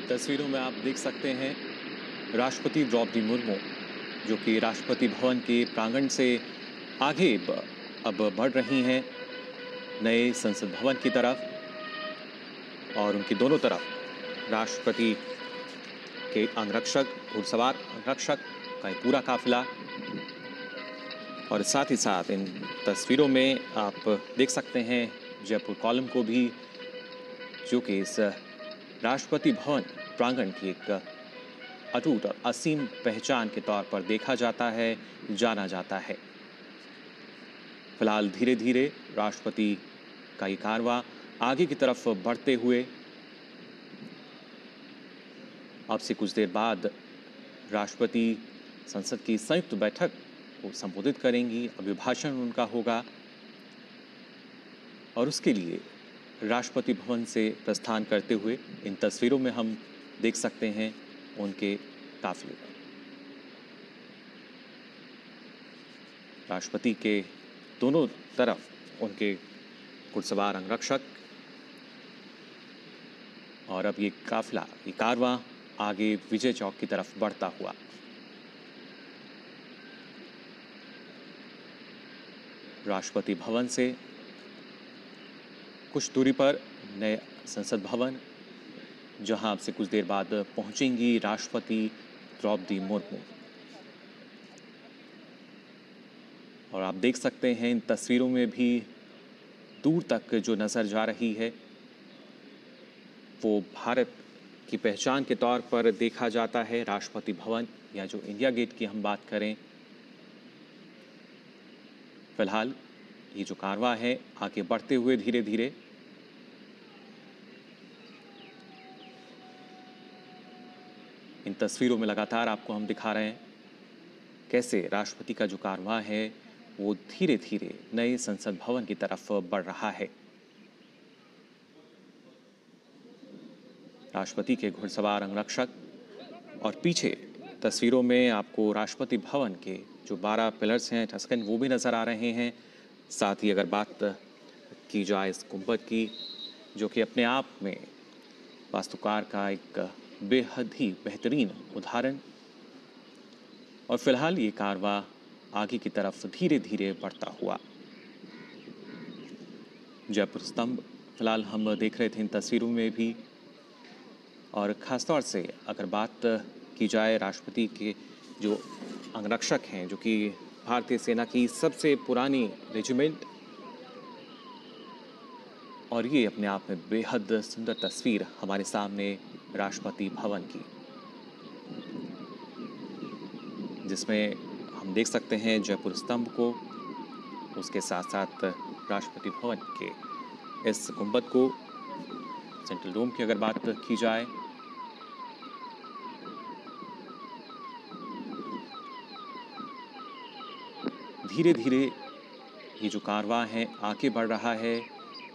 तस्वीरों में आप देख सकते हैं राष्ट्रपति द्रौपदी मुर्मू जो कि राष्ट्रपति भवन के प्रांगण से आगे अब बढ़ रही हैं नए संसद भवन की तरफ और उनकी दोनों तरफ राष्ट्रपति के अंगरक्षक, घुड़सवार अंगरक्षक का एक पूरा काफिला। और साथ ही साथ इन तस्वीरों में आप देख सकते हैं जयपुर कॉलम को भी, जो कि इस राष्ट्रपति भवन प्रांगण की एक अटूट और असीम पहचान के तौर पर देखा जाता है, जाना जाता है। फिलहाल धीरे धीरे राष्ट्रपति का ये कारवां आगे की तरफ बढ़ते हुए अब से कुछ देर बाद राष्ट्रपति संसद की संयुक्त बैठक को संबोधित करेंगी। अभिभाषण उनका होगा और उसके लिए राष्ट्रपति भवन से प्रस्थान करते हुए इन तस्वीरों में हम देख सकते हैं उनके काफिले को। राष्ट्रपति के दोनों तरफ उनके घुड़सवार अंगरक्षक और अब ये काफिला, ये कारवां आगे विजय चौक की तरफ बढ़ता हुआ। राष्ट्रपति भवन से कुछ दूरी पर नए संसद भवन, जहां अब से कुछ देर बाद पहुंचेंगी राष्ट्रपति द्रौपदी मुर्मू। और आप देख सकते हैं इन तस्वीरों में भी दूर तक जो नजर जा रही है वो भारत की पहचान के तौर पर देखा जाता है। राष्ट्रपति भवन या जो इंडिया गेट की हम बात करें, फिलहाल ये जो कारवां है आगे बढ़ते हुए धीरे धीरे इन तस्वीरों में लगातार आपको हम दिखा रहे हैं कैसे राष्ट्रपति का जो कारवां है वो धीरे धीरे नए संसद भवन की तरफ बढ़ रहा है। राष्ट्रपति के घुड़सवार अंगरक्षक और पीछे तस्वीरों में आपको राष्ट्रपति भवन के जो 12 पिलर्स हैं टस्कन, वो भी नजर आ रहे हैं। साथ ही अगर बात की जाए इस गुंबद की, जो कि अपने आप में वास्तुकार का एक बेहद ही बेहतरीन उदाहरण, और फिलहाल ये कारवां आगे की तरफ धीरे धीरे बढ़ता हुआ। जयपुर स्तंभ फिलहाल हम देख रहे थे इन तस्वीरों में भी, और ख़ासतौर से अगर बात की जाए राष्ट्रपति के जो अंगरक्षक हैं, जो कि भारतीय सेना की सबसे पुरानी रेजिमेंट, और ये अपने आप में बेहद सुंदर तस्वीर हमारे सामने राष्ट्रपति भवन की, जिसमें हम देख सकते हैं जयपुर स्तंभ को, उसके साथ साथ राष्ट्रपति भवन के इस गुंबद को, सेंट्रल डोम की अगर बात की जाए, धीरे धीरे ये जो कारवां है आगे बढ़ रहा है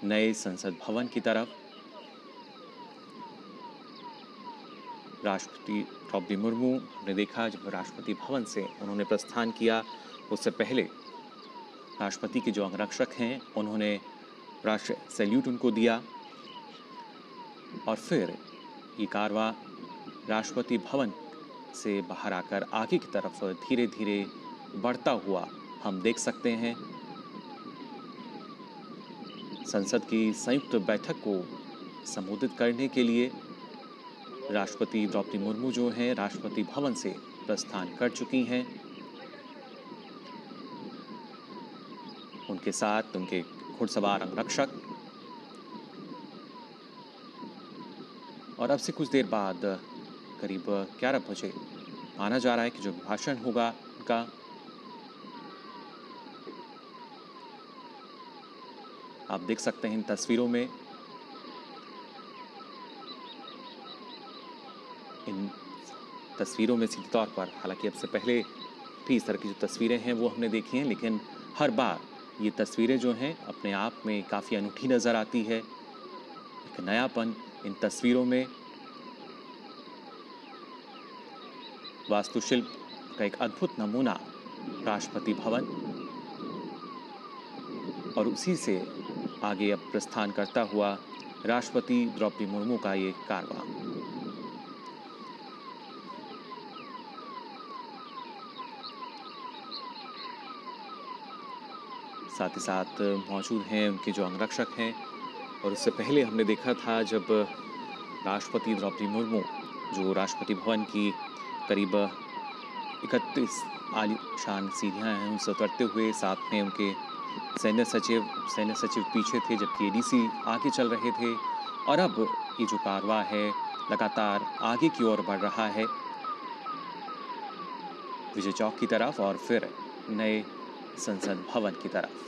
नए संसद भवन की तरफ। राष्ट्रपति द्रौपदी मुर्मू, हमने देखा जब राष्ट्रपति भवन से उन्होंने प्रस्थान किया, उससे पहले राष्ट्रपति के जो अंगरक्षक हैं उन्होंने राष्ट्र सैल्यूट उनको दिया, और फिर ये कारवां राष्ट्रपति भवन से बाहर आकर आगे की तरफ धीरे धीरे बढ़ता हुआ हम देख सकते हैं। संसद की संयुक्त बैठक को संबोधित करने के लिए राष्ट्रपति द्रौपदी मुर्मू जो हैं राष्ट्रपति भवन से प्रस्थान कर चुकी हैं। उनके साथ उनके घुड़सवार अंगरक्षक, और अब से कुछ देर बाद करीब 11 बजे माना जा रहा है कि जो भाषण होगा उनका, आप देख सकते हैं इन तस्वीरों में, इन तस्वीरों में सीधे तौर पर, हालांकि अब से पहले भी इस तरह की जो तस्वीरें हैं वो हमने देखी हैं, लेकिन हर बार ये तस्वीरें जो हैं अपने आप में काफ़ी अनूठी नज़र आती है। एक नयापन इन तस्वीरों में, वास्तुशिल्प का एक अद्भुत नमूना राष्ट्रपति भवन, और उसी से आगे अब प्रस्थान करता हुआ राष्ट्रपति द्रौपदी मुर्मू का ये कारवां। साथ ही साथ मौजूद हैं उनके जो अंगरक्षक हैं, और उससे पहले हमने देखा था जब राष्ट्रपति द्रौपदी मुर्मू जो राष्ट्रपति भवन की करीब 31 आलीशान सीढ़ियाँ हैं उनसे उतरते हुए, साथ में उनके सैन्य सचिव पीछे थे, जबकि एडीसी आगे चल रहे थे, और अब ये जो कारवां है लगातार आगे की ओर बढ़ रहा है, विजय चौक की तरफ और फिर नए संसद भवन की तरफ।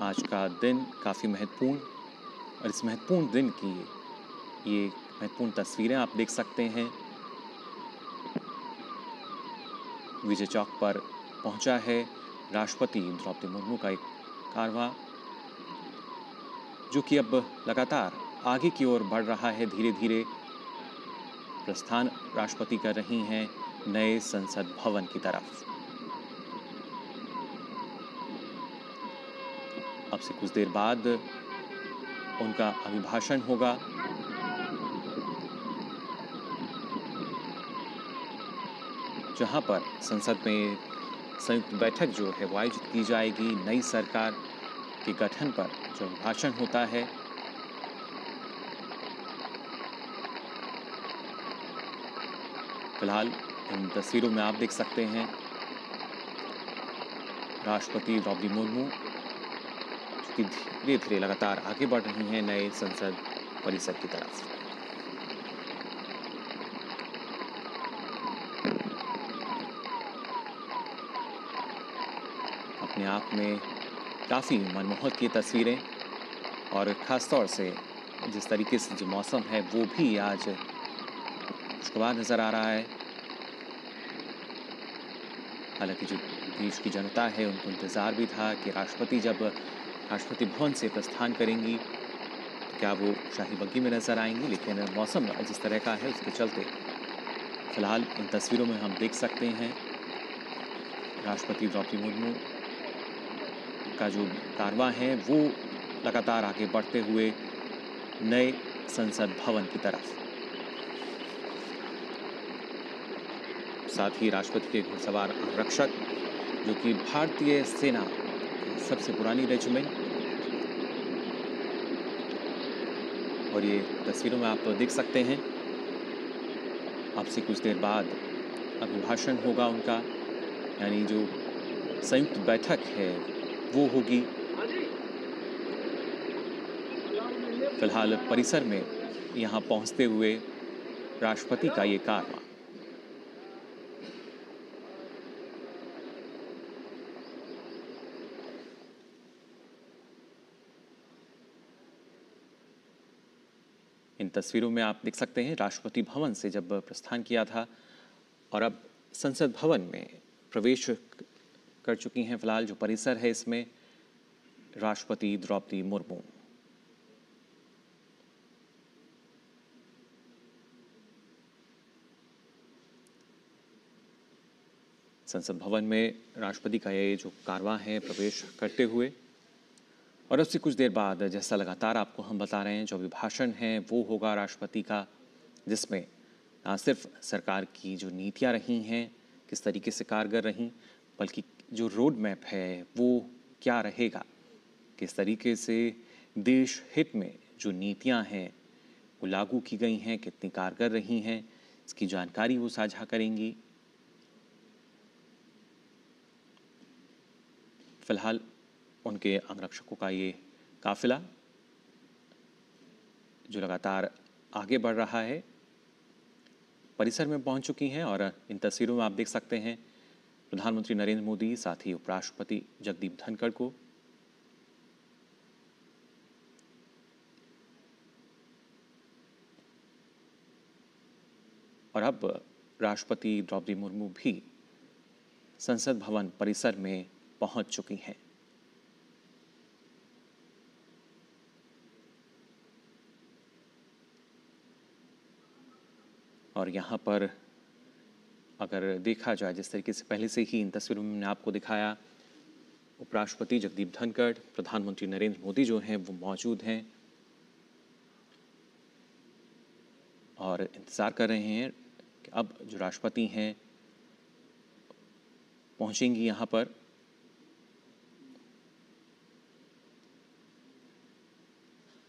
आज का दिन काफ़ी महत्वपूर्ण, और इस महत्वपूर्ण दिन की ये महत्वपूर्ण तस्वीरें आप देख सकते हैं। विजय चौक पर पहुंचा है राष्ट्रपति द्रौपदी मुर्मू का एक कारवां, जो कि अब लगातार आगे की ओर बढ़ रहा है। धीरे धीरे प्रस्थान राष्ट्रपति कर रही हैं नए संसद भवन की तरफ। अब से कुछ देर बाद उनका अभिभाषण होगा। जहां पर संसद में संयुक्त बैठक जो है वो आयोजित की जाएगी। नई सरकार के गठन पर जो अभिभाषण होता है, फिलहाल इन तस्वीरों में आप देख सकते हैं राष्ट्रपति द्रौपदी मुर्मू जो धीरे धीरे लगातार आगे बढ़ रही हैं नए संसद परिसर की तरफ। अपने आप में काफ़ी मनमोहक ये तस्वीरें, और ख़ास तौर से जिस तरीके से जो मौसम है वो भी आज खुशगवार नज़र आ रहा है। हालांकि जो देश की जनता है उनको इंतज़ार भी था कि राष्ट्रपति जब राष्ट्रपति भवन से प्रस्थान करेंगी तो क्या वो शाही बग्गी में नज़र आएंगी, लेकिन मौसम जिस तरह का है उसके चलते फिलहाल इन तस्वीरों में हम देख सकते हैं राष्ट्रपति द्रौपदी मुर्मू का जो कारवां है वो लगातार आगे बढ़ते हुए नए संसद भवन की तरफ। साथ ही राष्ट्रपति के घुड़सवार आरक्षक, जो कि भारतीय सेना की सबसे पुरानी रेजिमेंट, और ये तस्वीरों में आप देख सकते हैं अब से कुछ देर बाद अभिभाषण होगा उनका, यानी जो संयुक्त बैठक है वो होगी। फिलहाल परिसर में यहाँ पहुँचते हुए राष्ट्रपति का ये कारवां। इन तस्वीरों में आप देख सकते हैं राष्ट्रपति भवन से जब प्रस्थान किया था और अब संसद भवन में प्रवेश कर चुकी हैं। फिलहाल जो परिसर है इसमें राष्ट्रपति द्रौपदी मुर्मू। संसद भवन में राष्ट्रपति का ये जो कारवां है प्रवेश करते हुए, और अब से कुछ देर बाद जैसा लगातार आपको हम बता रहे हैं जो अभिभाषण है वो होगा राष्ट्रपति का, जिसमें ना सिर्फ सरकार की जो नीतियां रही हैं किस तरीके से कारगर रहीं, बल्कि जो रोड मैप है वो क्या रहेगा, किस तरीके से देश हित में जो नीतियां हैं वो लागू की गई हैं, कितनी कारगर रही हैं, इसकी जानकारी वो साझा करेंगी। फिलहाल उनके अंगरक्षकों का ये काफिला जो लगातार आगे बढ़ रहा है परिसर में पहुंच चुकी हैं, और इन तस्वीरों में आप देख सकते हैं प्रधानमंत्री नरेंद्र मोदी, साथ ही उपराष्ट्रपति जगदीप धनखड़ को। और अब राष्ट्रपति द्रौपदी मुर्मू भी संसद भवन परिसर में पहुंच चुकी हैं। और यहाँ पर अगर देखा जाए जिस तरीके से पहले से ही इन तस्वीरों में मैंने आपको दिखाया, उपराष्ट्रपति जगदीप धनखड़, प्रधानमंत्री नरेंद्र मोदी जो हैं वो मौजूद हैं और इंतज़ार कर रहे हैं कि अब जो राष्ट्रपति हैं पहुंचेंगी यहाँ पर।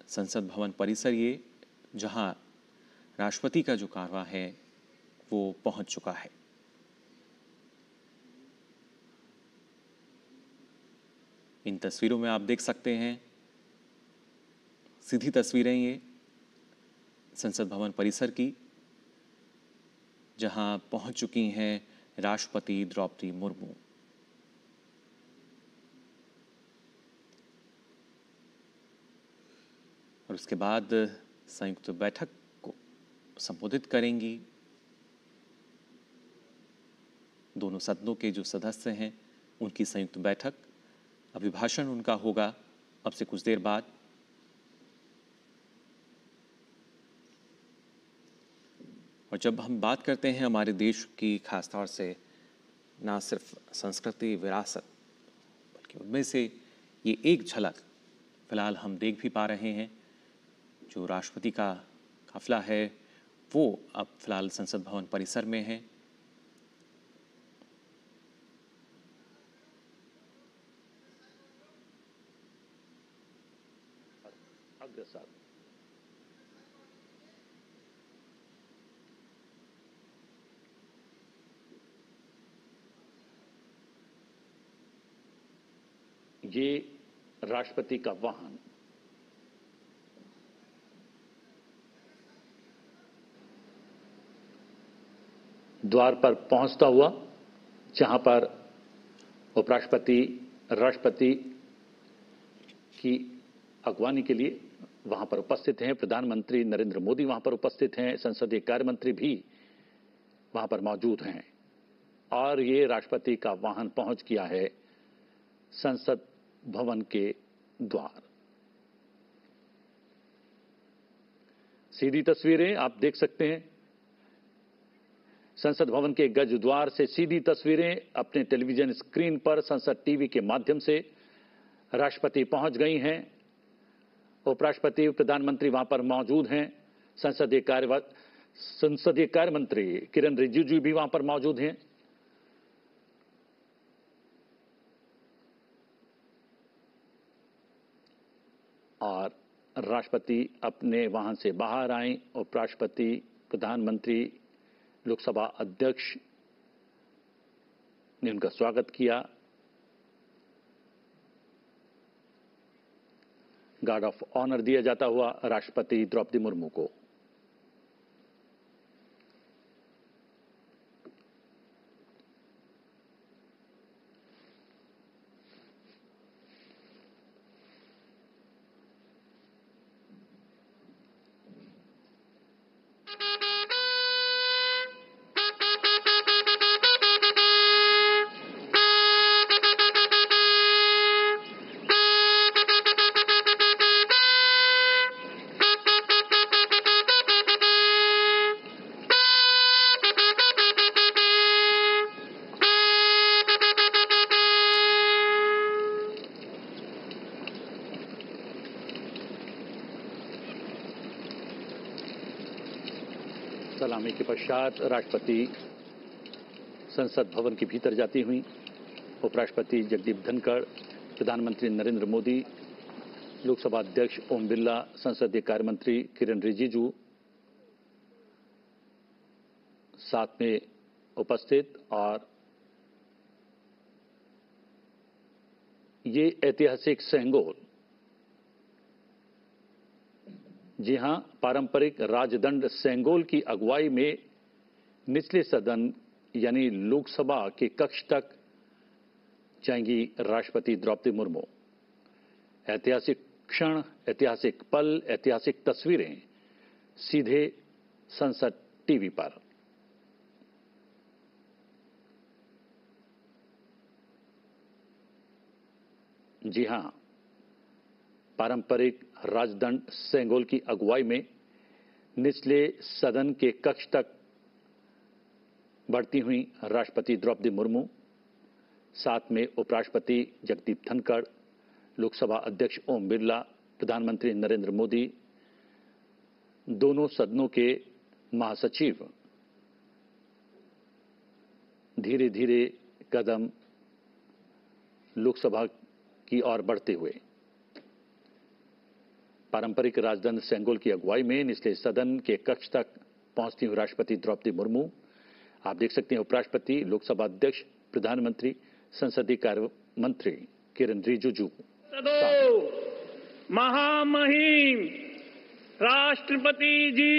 संसद भवन परिसर ये, जहां राष्ट्रपति का जो कारवां है वो पहुंच चुका है। इन तस्वीरों में आप देख सकते हैं, सीधी तस्वीरें ये संसद भवन परिसर की, जहां पहुंच चुकी हैं राष्ट्रपति द्रौपदी मुर्मू। और उसके बाद संयुक्त बैठक को संबोधित करेंगी। दोनों सदनों के जो सदस्य हैं उनकी संयुक्त बैठक, अभिभाषण उनका होगा अब से कुछ देर बाद। और जब हम बात करते हैं हमारे देश की, खासतौर से ना सिर्फ संस्कृति विरासत, बल्कि उनमें से ये एक झलक फिलहाल हम देख भी पा रहे हैं। जो राष्ट्रपति का काफिला है वो अब फिलहाल संसद भवन परिसर में है। अग्रसर ये राष्ट्रपति का वाहन द्वार पर पहुंचता हुआ, जहां पर उपराष्ट्रपति राष्ट्रपति की अगवानी के लिए वहां पर उपस्थित हैं। प्रधानमंत्री नरेंद्र मोदी वहां पर उपस्थित हैं। संसदीय कार्य मंत्री भी वहां पर मौजूद हैं। और ये राष्ट्रपति का वाहन पहुंच गया है संसद भवन के द्वार। सीधी तस्वीरें आप देख सकते हैं। संसद भवन के गज द्वार से सीधी तस्वीरें अपने टेलीविजन स्क्रीन पर संसद टीवी के माध्यम से राष्ट्रपति पहुंच गई हैं। उपराष्ट्रपति, प्रधानमंत्री वहां पर मौजूद हैं। संसदीय कार्य मंत्री किरण रिजिजू भी वहां पर मौजूद हैं। और राष्ट्रपति अपने वाहन से बाहर आए। उपराष्ट्रपति, प्रधानमंत्री, लोकसभा अध्यक्ष ने उनका स्वागत किया। गार्ड ऑफ ऑनर दिया जाता हुआ राष्ट्रपति द्रौपदी मुर्मू को। सलामी के पश्चात राष्ट्रपति संसद भवन के भीतर जाती हुई उपराष्ट्रपति जगदीप धनखड़, प्रधानमंत्री नरेंद्र मोदी, लोकसभा अध्यक्ष ओम बिरला, संसदीय कार्य मंत्री किरण रिजिजू साथ में उपस्थित। और ये ऐतिहासिक सेंगोल, जी हां, पारंपरिक राजदंड सेंगोल की अगुवाई में निचले सदन यानी लोकसभा के कक्ष तक जाएंगी राष्ट्रपति द्रौपदी मुर्मू। ऐतिहासिक क्षण, ऐतिहासिक पल, ऐतिहासिक तस्वीरें सीधे संसद टीवी पर। जी हां, पारंपरिक राजदंड सेंगोल की अगुवाई में निचले सदन के कक्ष तक बढ़ती हुई राष्ट्रपति द्रौपदी मुर्मू, साथ में उपराष्ट्रपति जगदीप धनखड़, लोकसभा अध्यक्ष ओम बिरला, प्रधानमंत्री नरेंद्र मोदी, दोनों सदनों के महासचिव धीरे धीरे कदम लोकसभा की ओर बढ़ते हुए। पारंपरिक राजदंड सेंगोल की अगुवाई में निचले सदन के कक्ष तक पहुंचती हुई राष्ट्रपति द्रौपदी मुर्मू, आप देख सकते हैं उपराष्ट्रपति, लोकसभा अध्यक्ष, प्रधानमंत्री, संसदीय कार्य मंत्री किरण रिजिजू। महामहिम राष्ट्रपति जी,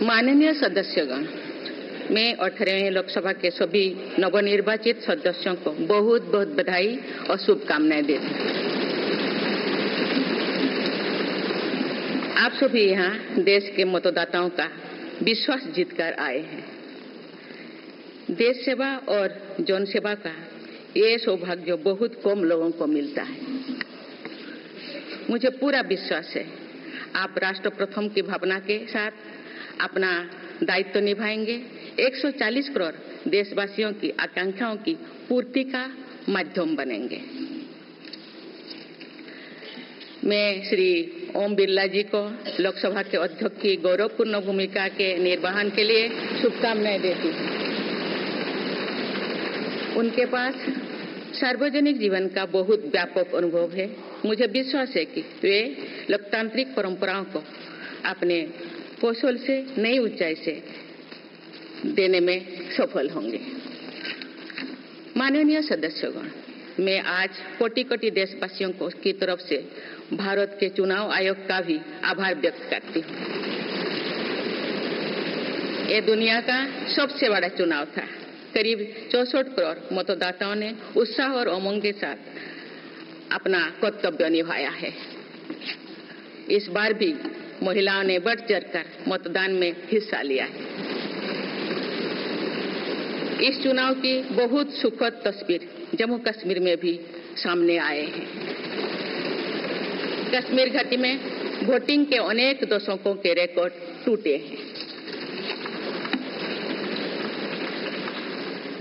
माननीय सदस्यगण, मैं 18वें लोकसभा के सभी नवनिर्वाचित सदस्यों को बहुत बहुत बधाई और शुभकामनाएं देती हूँ। आप सभी यहाँ देश के मतदाताओं का विश्वास जीतकर आए हैं। देश सेवा और जन सेवा का ये सौभाग्य बहुत कम लोगों को मिलता है। मुझे पूरा विश्वास है आप राष्ट्र प्रथम की भावना के साथ अपना दायित्व निभाएंगे, 140 करोड़ देशवासियों की आकांक्षाओं की पूर्ति का माध्यम बनेंगे। मैं श्री ओम बिरला जी को लोकसभा के अध्यक्ष की गौरवपूर्ण भूमिका के निर्वहन के लिए शुभकामनाएं देती हूँ। उनके पास सार्वजनिक जीवन का बहुत व्यापक अनुभव है। मुझे विश्वास है कि वे लोकतांत्रिक परंपराओं को अपने कौशल से नई ऊंचाई से देने में सफल होंगे। माननीय सदस्यगण, मैं आज कोटि-कोटि देशवासियों को की तरफ से भारत के चुनाव आयोग का भी आभार व्यक्त करती हूँ। ये दुनिया का सबसे बड़ा चुनाव था। करीब 64 करोड़ मतदाताओं ने उत्साह और उमंग के साथ अपना कर्तव्य निभाया है। इस बार भी महिलाओं ने बढ़ चढ़कर मतदान में हिस्सा लिया है। इस चुनाव की बहुत सुखद तस्वीर जम्मू कश्मीर में भी सामने आए हैं। कश्मीर घाटी में वोटिंग के अनेक दशकों के रिकॉर्ड टूटे हैं।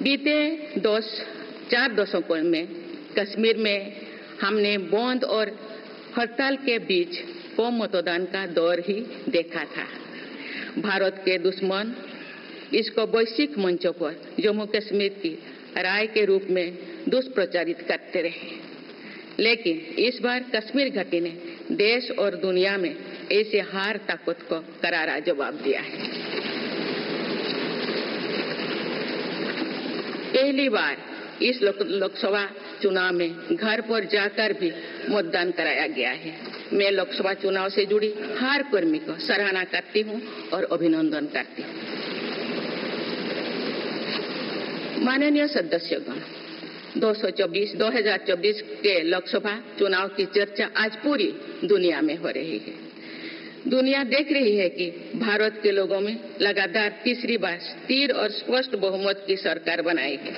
बीते 4 दशकों में कश्मीर में हमने बंद और हड़ताल के बीच कम मतदान का दौर ही देखा था। भारत के दुश्मन इसको वैश्विक मंचों पर जम्मू कश्मीर की राय के रूप में दुष्प्रचारित करते रहे, लेकिन इस बार कश्मीर घाटी ने देश और दुनिया में ऐसे हार ताकत को करारा जवाब दिया है। पहली बार इस लोकसभा चुनाव में घर पर जाकर भी मतदान कराया गया है। मैं लोकसभा चुनाव से जुड़ी हर कर्मी को सराहना करती हूं और अभिनंदन करती हूं। माननीय सदस्यगण, 2024 के लोकसभा चुनाव की चर्चा आज पूरी दुनिया में हो रही है। दुनिया देख रही है कि भारत के लोगों में लगातार तीसरी बार स्थिर और स्पष्ट बहुमत की सरकार बनाई है।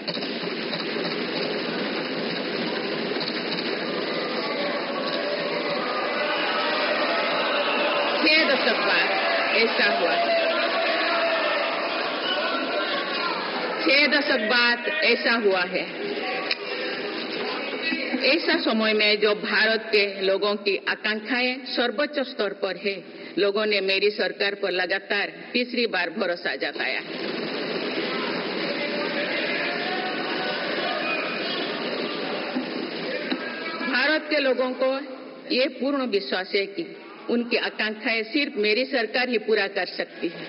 6 दशक बाद ऐसा हुआ है। 6 दशक बाद ऐसा हुआ है। ऐसा समय में जो भारत के लोगों की आकांक्षाएं सर्वोच्च स्तर पर है, लोगों ने मेरी सरकार पर लगातार तीसरी बार भरोसा जताया है। भारत के लोगों को ये पूर्ण विश्वास है कि उनकी आकांक्षाएं सिर्फ मेरी सरकार ही पूरा कर सकती है।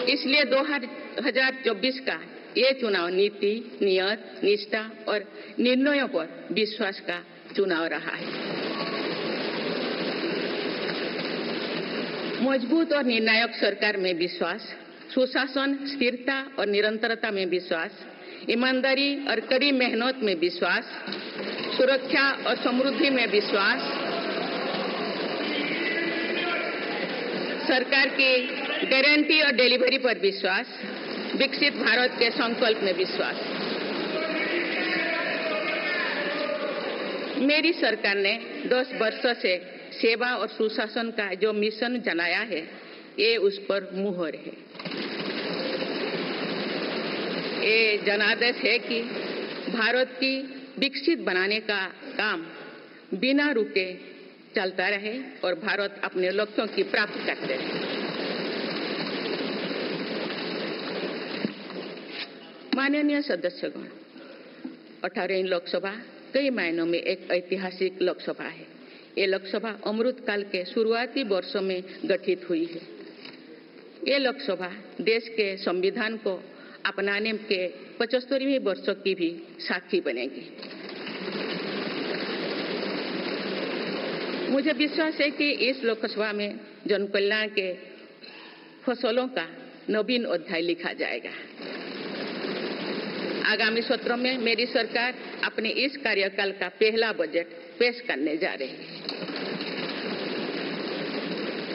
इसलिए 2024 का ये चुनाव नीति, नियत, निष्ठा और निर्णयों पर विश्वास का चुनाव रहा है। मजबूत और निर्णायक सरकार में विश्वास, सुशासन, स्थिरता और निरंतरता में विश्वास, ईमानदारी और कड़ी मेहनत में विश्वास, सुरक्षा और समृद्धि में विश्वास, सरकार की गारंटी और डिलीवरी पर विश्वास, विकसित भारत के संकल्प में विश्वास। मेरी सरकार ने 10 वर्षों से सेवा और सुशासन का जो मिशन जनाया है, ये उस पर मुहर है। ये जनादेश है कि भारत की विकसित बनाने का काम बिना रुके चलता रहे और भारत अपने लक्ष्यों की प्राप्ति करते रहे। माननीय सदस्यगण, 18वीं लोकसभा कई मायनों में एक ऐतिहासिक लोकसभा है। ये लोकसभा अमृतकाल के शुरुआती वर्षों में गठित हुई है। ये लोकसभा देश के संविधान को अपनाने के 75वें वर्षों की भी साक्षी बनेगी। मुझे विश्वास है कि इस लोकसभा में जन कल्याण के फसलों का नवीन अध्याय लिखा जाएगा। आगामी सत्रों में मेरी सरकार अपने इस कार्यकाल का पहला बजट पेश करने जा रही है।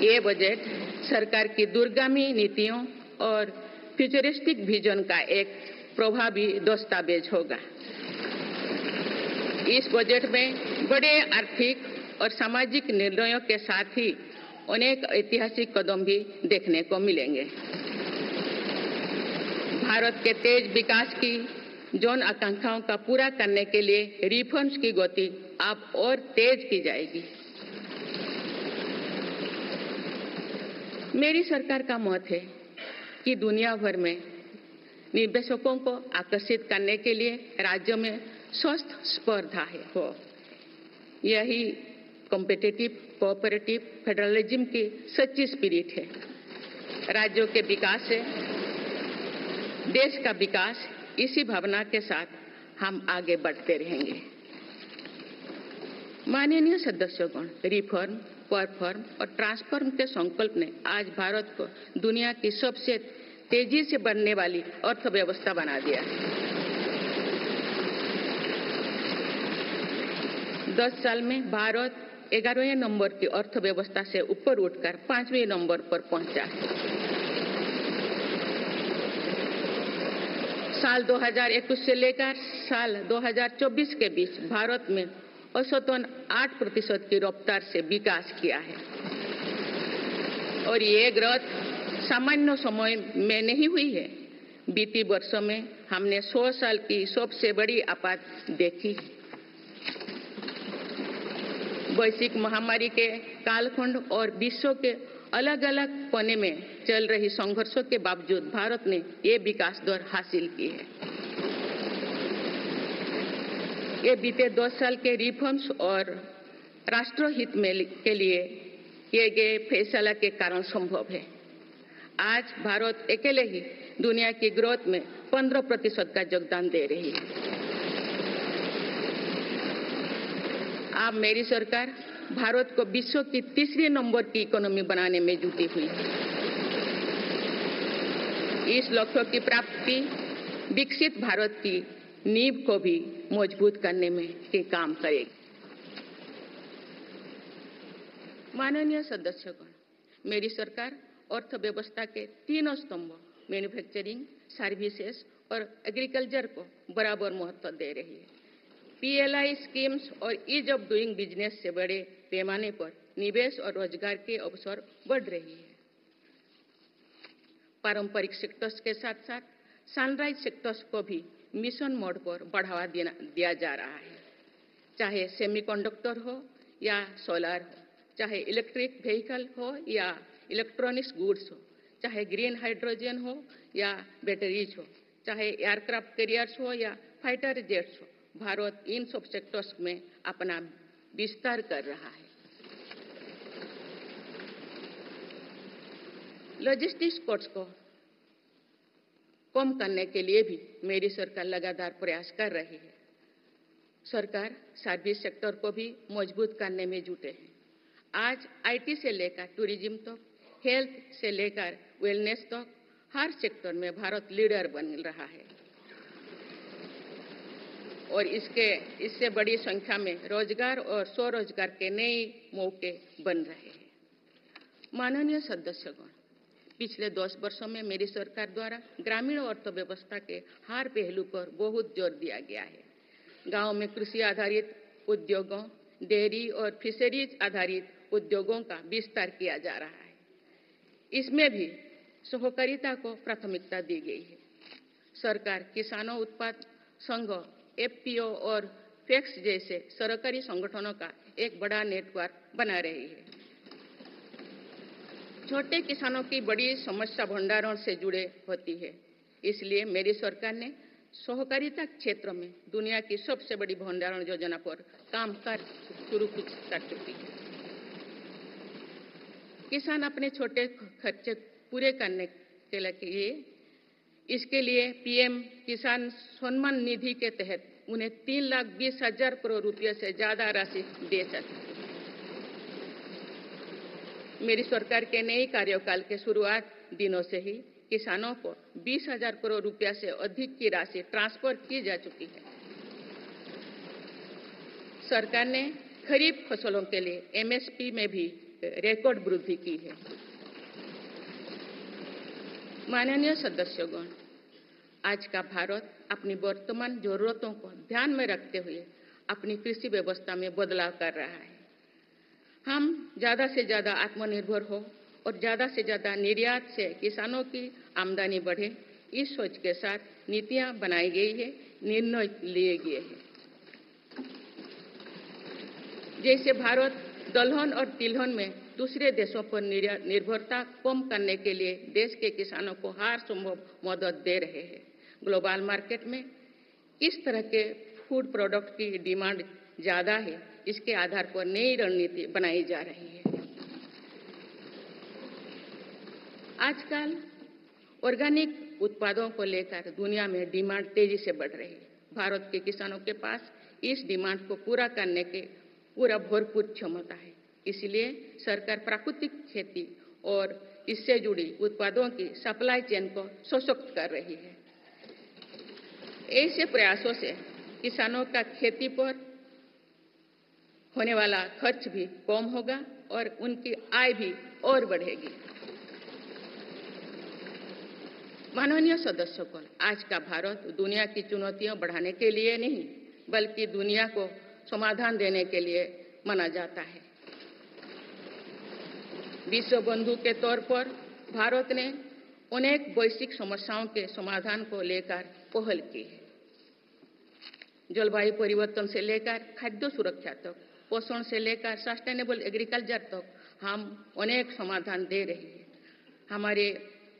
ये बजट सरकार की दूरगामी नीतियों और फ्यूचरिस्टिक विजन का एक प्रभावी दस्तावेज होगा। इस बजट में बड़े आर्थिक और सामाजिक निर्णयों के साथ ही अनेक ऐतिहासिक कदम भी देखने को मिलेंगे। भारत के तेज विकास की जन आकांक्षाओं का पूरा करने के लिए रिफॉर्म्स की गति अब और तेज की जाएगी। मेरी सरकार का मत है कि दुनिया भर में निवेशकों को आकर्षित करने के लिए राज्यों में स्वस्थ स्पर्धा हो। यही कॉम्पिटिटिव कोऑपरेटिव फेडरलिज्म की सच्ची स्पिरिट है। राज्यों के विकास से देश का विकास, इसी भावना के साथ हम आगे बढ़ते रहेंगे। माननीय सदस्यगण, रिफॉर्म, परफॉर्म और ट्रांसफॉर्म के संकल्प ने आज भारत को दुनिया की सबसे तेजी से बढ़ने वाली अर्थव्यवस्था बना दिया है। 10 साल में भारत 11वें नंबर की अर्थव्यवस्था से ऊपर उठकर 5वें नंबर पर पहुंचा है। साल 2021 से लेकर साल 2024 के बीच भारत में औसतन 8% की रफ्तार से विकास किया है और ये ग्रोथ सामान्य समय में नहीं हुई है। बीती वर्षों में हमने 100 साल की सबसे बड़ी आपात देखी। वैश्विक महामारी के कालखंड और विश्व के अलग अलग कोने में चल रही संघर्षों के बावजूद भारत ने ये विकास दर हासिल की है। ये बीते 10 साल के रिफॉर्म्स और राष्ट्रहित में के लिए किए गए फैसला के कारण संभव है। आज भारत अकेले ही दुनिया की ग्रोथ में 15% का योगदान दे रही है। अब मेरी सरकार भारत को विश्व की तीसरे नंबर की इकोनॉमी बनाने में जुटी हुई है। इस लक्ष्य की प्राप्ति विकसित भारत की नींव को भी मजबूत करने में के काम करेगी। माननीय सदस्यगण, मेरी सरकार अर्थव्यवस्था के तीनों स्तंभों मैन्युफैक्चरिंग, सर्विसेज और एग्रीकल्चर को बराबर महत्व दे रही है। पीएलआई स्कीम्स और ईज ऑफ डूइंग बिजनेस से बड़े पैमाने पर निवेश और रोजगार के अवसर बढ़ रही है। पारंपरिक सेक्टर्स के साथ साथ सनराइज सेक्टर्स को भी मिशन मोड पर बढ़ावा दिया जा रहा है। चाहे सेमीकंडक्टर हो या सोलर हो, चाहे इलेक्ट्रिक व्हीकल हो या इलेक्ट्रॉनिक्स गुड्स हो, चाहे ग्रीन हाइड्रोजन हो या बैटरीज हो, चाहे एयरक्राफ्ट कैरियर्स हो या फाइटर जेट्स हो, भारत इन सब सेक्टर्स में अपना विस्तार कर रहा है। लॉजिस्टिक्स कॉस्ट को कम करने के लिए भी मेरी सरकार लगातार प्रयास कर रही है। सरकार सर्विस सेक्टर को भी मजबूत करने में जुटे हैं। आज आईटी से लेकर टूरिज्म तक, हेल्थ से लेकर वेलनेस तक हर सेक्टर में भारत लीडर बन रहा है और इससे बड़ी संख्या में रोजगार और स्वरोजगार के नए मौके बन रहे हैं। माननीय सदस्यगण, पिछले 10 वर्षों में मेरी सरकार द्वारा ग्रामीण अर्थव्यवस्था के हर पहलू पर बहुत जोर दिया गया है। गांव में कृषि आधारित उद्योगों, डेयरी और फिशरीज आधारित उद्योगों का विस्तार किया जा रहा है। इसमें भी सहकारिता को प्राथमिकता दी गई है। सरकार किसानों उत्पाद संघ, एफपीओ और फैक्स जैसे सरकारी संगठनों का एक बड़ा नेटवर्क बना रही है। छोटे किसानों की बड़ी समस्या भंडारण से जुड़े होती है, इसलिए मेरी सरकार ने सहकारिता क्षेत्र में दुनिया की सबसे बड़ी भंडारण योजना पर काम शुरू कर चुकी है। किसान अपने छोटे खर्चे पूरे करने के लिए इसके लिए पीएम किसान सम्मान निधि के तहत उन्हें 3,20,000 करोड़ रुपये से ज्यादा राशि दे सकते। मेरी सरकार के नए कार्यकाल के शुरुआत दिनों से ही किसानों को 20,000 करोड़ रुपया से अधिक की राशि ट्रांसफर की जा चुकी है। सरकार ने खरीफ फसलों के लिए एमएसपी में भी रिकॉर्ड वृद्धि की है। माननीय सदस्यगण, आज का भारत अपनी वर्तमान जरूरतों को ध्यान में रखते हुए अपनी कृषि व्यवस्था में बदलाव कर रहा है। हम ज्यादा से ज्यादा आत्मनिर्भर हो और ज्यादा से ज्यादा निर्यात से किसानों की आमदनी बढ़े, इस सोच के साथ नीतियां बनाई गई है, निर्णय लिए गए हैं। जैसे भारत दलहन और तिलहन में दूसरे देशों पर निर्भरता कम करने के लिए देश के किसानों को हर संभव मदद दे रहे हैं। ग्लोबल मार्केट में किस तरह के फूड प्रोडक्ट की डिमांड ज्यादा है, इसके आधार पर नई रणनीति बनाई जा रही है। आजकल ऑर्गेनिक उत्पादों को लेकर दुनिया में डिमांड तेजी से बढ़ रही है। भारत के किसानों के पास इस डिमांड को पूरा करने के पूरा भरपूर क्षमता है। इसलिए सरकार प्राकृतिक खेती और इससे जुड़ी उत्पादों की सप्लाई चेन को सशक्त कर रही है। ऐसे प्रयासों से किसानों का खेती पर होने वाला खर्च भी कम होगा और उनकी आय भी और बढ़ेगी। माननीय सदस्यगण, आज का भारत दुनिया की चुनौतियां बढ़ाने के लिए नहीं बल्कि दुनिया को समाधान देने के लिए माना जाता है। विश्व बंधु के तौर पर भारत ने अनेक वैश्विक समस्याओं के समाधान को लेकर पहल की है। जलवायु परिवर्तन से लेकर खाद्य सुरक्षा तक, पोषण से लेकर सस्टेनेबल एग्रीकल्चर तक हम अनेक समाधान दे रहे हैं। हमारे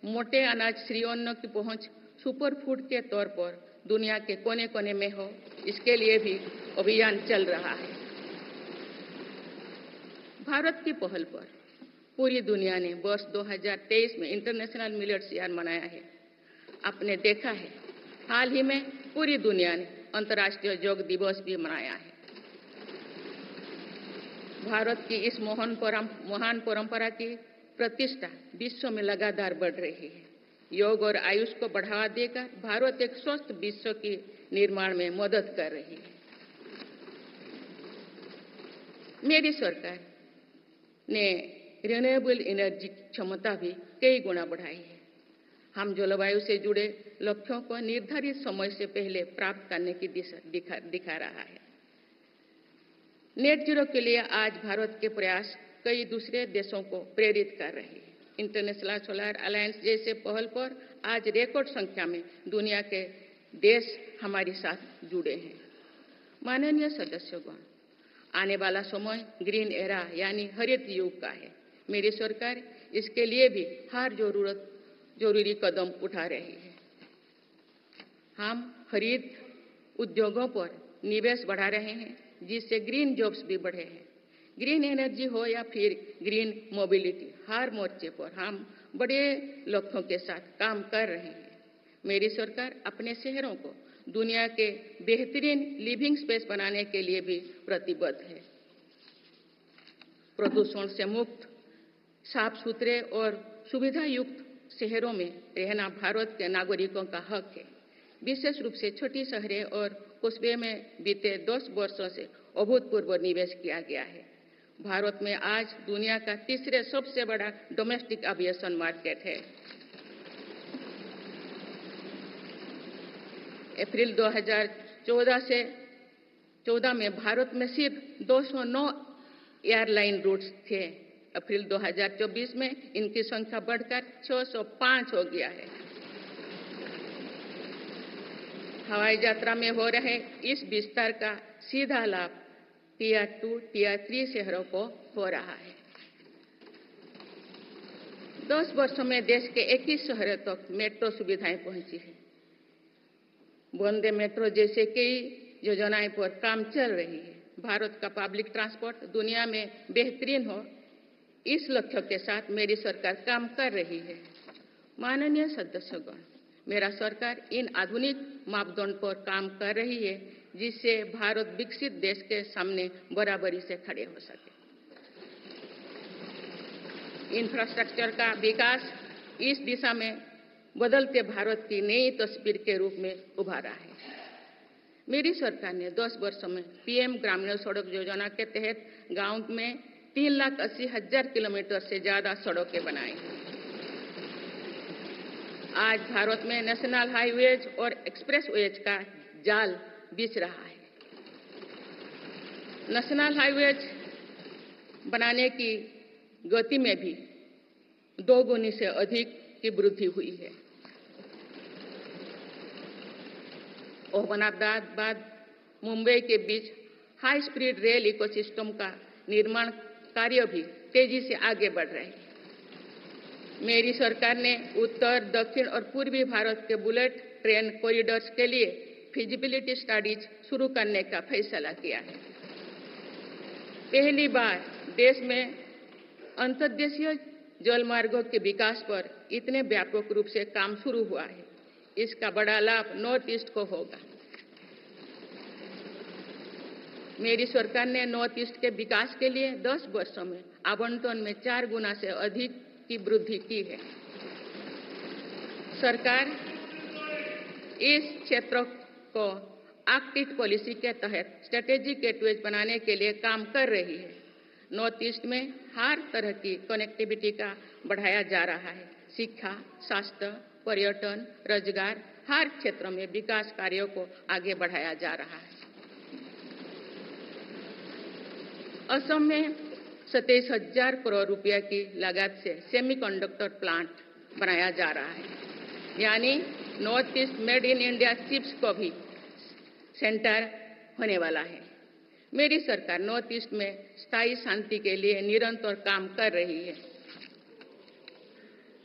मोटे अनाज श्री अन्न की पहुंच सुपर फूड के तौर पर दुनिया के कोने कोने में हो, इसके लिए भी अभियान चल रहा है। भारत की पहल पर पूरी दुनिया ने वर्ष 2023 में इंटरनेशनल मिलेट्स ईयर मनाया है। आपने देखा है, हाल ही में पूरी दुनिया ने अंतर्राष्ट्रीय योग दिवस भी मनाया है। भारत की इस महान परंपरा की प्रतिष्ठा विश्व में लगातार बढ़ रही है। योग और आयुष को बढ़ावा देकर भारत एक स्वस्थ विश्व के निर्माण में मदद कर रही है। मेरी सरकार ने रिन्यूएबल एनर्जी क्षमता भी कई गुना बढ़ाई है। हम जलवायु से जुड़े लक्ष्यों को निर्धारित समय से पहले प्राप्त करने की दिशा दिखा रहा है। नेट जीरो के लिए आज भारत के प्रयास कई दूसरे देशों को प्रेरित कर रहे हैं। इंटरनेशनल सोलर अलायंस जैसे पहल पर आज रिकॉर्ड संख्या में दुनिया के देश हमारे साथ जुड़े हैं। माननीय सदस्यगण, आने वाला समय ग्रीन एरा यानी हरित युग का है। मेरी सरकार इसके लिए भी हर जरूरी कदम उठा रही है। हम हरित उद्योगों पर निवेश बढ़ा रहे हैं, जिससे ग्रीन जॉब्स भी बढ़े हैं। ग्रीन एनर्जी हो या फिर ग्रीन मोबिलिटी, हर मोर्चे पर हम बड़े लक्ष्यों के साथ काम कर रहे हैं। मेरी सरकार अपने शहरों को दुनिया के बेहतरीन लिविंग स्पेस बनाने के लिए भी प्रतिबद्ध है। प्रदूषण से मुक्त, साफ सुथरे और सुविधा युक्त शहरों में रहना भारत के नागरिकों का हक है। विशेष रूप से छोटी शहरें और कस्बे में बीते 10 वर्षों से अभूतपूर्व निवेश किया गया है। भारत में आज दुनिया का तीसरे सबसे बड़ा डोमेस्टिक एविएशन मार्केट है। अप्रैल 2014 में भारत में सिर्फ 209 एयरलाइन रूट्स थे। अप्रैल 2024 में इनकी संख्या बढ़कर 605 हो गया है। हवाई यात्रा में हो रहे इस विस्तार का सीधा लाभ टियर 2, टियर 3 शहरों को हो रहा है। 10 वर्षों में देश के 21 शहरों तक मेट्रो सुविधाएं पहुंची है। वंदे मेट्रो जैसे कई योजनाएं पर काम चल रही है। भारत का पब्लिक ट्रांसपोर्ट दुनिया में बेहतरीन हो, इस लक्ष्य के साथ मेरी सरकार काम कर रही है। माननीय सदस्यगण, मेरा सरकार इन आधुनिक मापदंड पर काम कर रही है, जिससे भारत विकसित देश के सामने बराबरी से खड़े हो सके। इंफ्रास्ट्रक्चर का विकास इस दिशा में बदलते भारत की नई तस्वीर के रूप में उभारा है। मेरी सरकार ने 10 वर्षों में पीएम ग्रामीण सड़क योजना के तहत गांव में 3,80,000 किलोमीटर से ज्यादा सड़कें बनाई हैं। आज भारत में नेशनल हाईवेज और एक्सप्रेसवेज का जाल बिछ रहा है। नेशनल हाईवेज बनाने की गति में भी 2 गुनी से अधिक की वृद्धि हुई है। अहमदाबाद मुंबई के बीच हाई स्पीड रेल इकोसिस्टम का निर्माण कार्य भी तेजी से आगे बढ़ रहे हैं। मेरी सरकार ने उत्तर, दक्षिण और पूर्वी भारत के बुलेट ट्रेन कॉरिडोर्स के लिए फिजिबिलिटी स्टडीज शुरू करने का फैसला किया है। पहली बार देश में अंतर्देशीय जल मार्गों के विकास पर इतने व्यापक रूप से काम शुरू हुआ है। इसका बड़ा लाभ नॉर्थ ईस्ट को होगा। मेरी सरकार ने नॉर्थ ईस्ट के विकास के लिए 10 वर्षों में आवंटन में 4 गुना से अधिक की वृद्धि की है। सरकार इस क्षेत्र को आर्कटिक पॉलिसी के तहत स्ट्रेटेजिक गेटवेज बनाने के लिए काम कर रही है। नॉर्थ ईस्ट में हर तरह की कनेक्टिविटी का बढ़ाया जा रहा है। शिक्षा, स्वास्थ्य, पर्यटन, रोजगार, हर क्षेत्र में विकास कार्यों को आगे बढ़ाया जा रहा है। असम में 27,000 करोड़ रुपया की लागत से सेमीकंडक्टर प्लांट बनाया जा रहा है, यानी north east made in India chips को भी सेंटर होने वाला है। मेरी सरकार नॉर्थ ईस्ट में स्थायी शांति के लिए निरंतर काम कर रही है।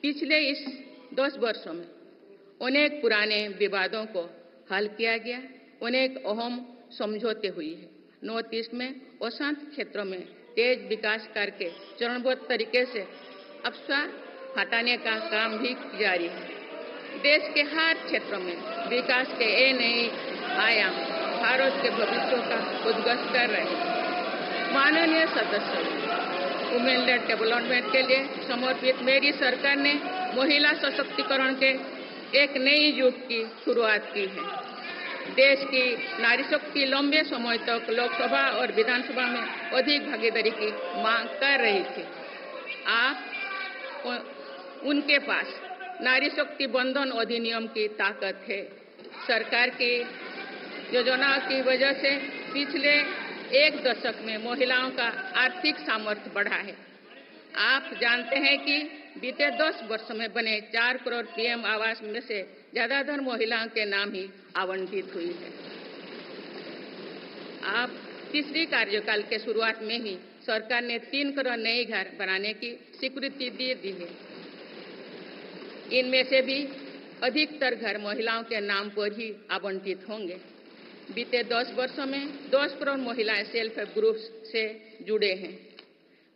पिछले इस 10 वर्षों में अनेक पुराने विवादों को हल किया गया, अनेक अहम समझौते हुए हैं। नॉर्थ ईस्ट में अशांत क्षेत्रों में तेज विकास करके चरणबद्ध तरीके से अफवाह हटाने का काम भी जारी है। देश के हर क्षेत्र में विकास के ये नए आयाम भारत के भविष्य का उद्घोष कर रहे हैं। माननीय सदस्य, वुमेन लेड डेवलपमेंट के लिए समर्पित मेरी सरकार ने महिला सशक्तिकरण के एक नई युग की शुरुआत की है। देश की नारी शक्ति लंबे समय तक लोकसभा और विधानसभा में अधिक भागीदारी की मांग कर रही थी। आप उनके पास नारी शक्ति बंधन अधिनियम की ताकत है। सरकार की योजनाओं की वजह से पिछले एक दशक में महिलाओं का आर्थिक सामर्थ्य बढ़ा है। आप जानते हैं कि बीते 10 वर्ष में बने 4 करोड़ पीएम आवास में से ज्यादातर महिलाओं के नाम ही आवंटित हुई है। आप तीसरी कार्यकाल के शुरुआत में ही सरकार ने 3 करोड़ नए घर बनाने की स्वीकृति दे दी है। इनमें से भी अधिकतर घर महिलाओं के नाम पर ही आवंटित होंगे। बीते 10 वर्षों में 10 करोड़ महिलाएं सेल्फ हेल्प ग्रुप से जुड़े हैं।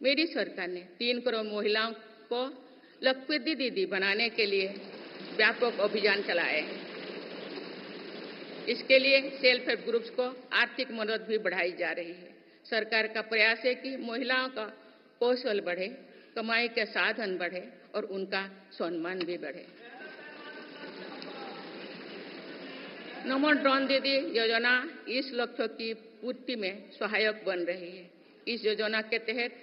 मेरी सरकार ने 3 करोड़ महिलाओं को लखपति दीदी बनाने के लिए व्यापक अभियान चलाए हैं। इसके लिए सेल्फ हेल्प ग्रुप्स को आर्थिक मदद भी बढ़ाई जा रही है। सरकार का प्रयास है कि महिलाओं का कौशल बढ़े, कमाई के साधन बढ़े और उनका सम्मान भी बढ़े। नमो ड्रोन दीदी योजना इस लक्ष्य की पूर्ति में सहायक बन रही है। इस योजना के तहत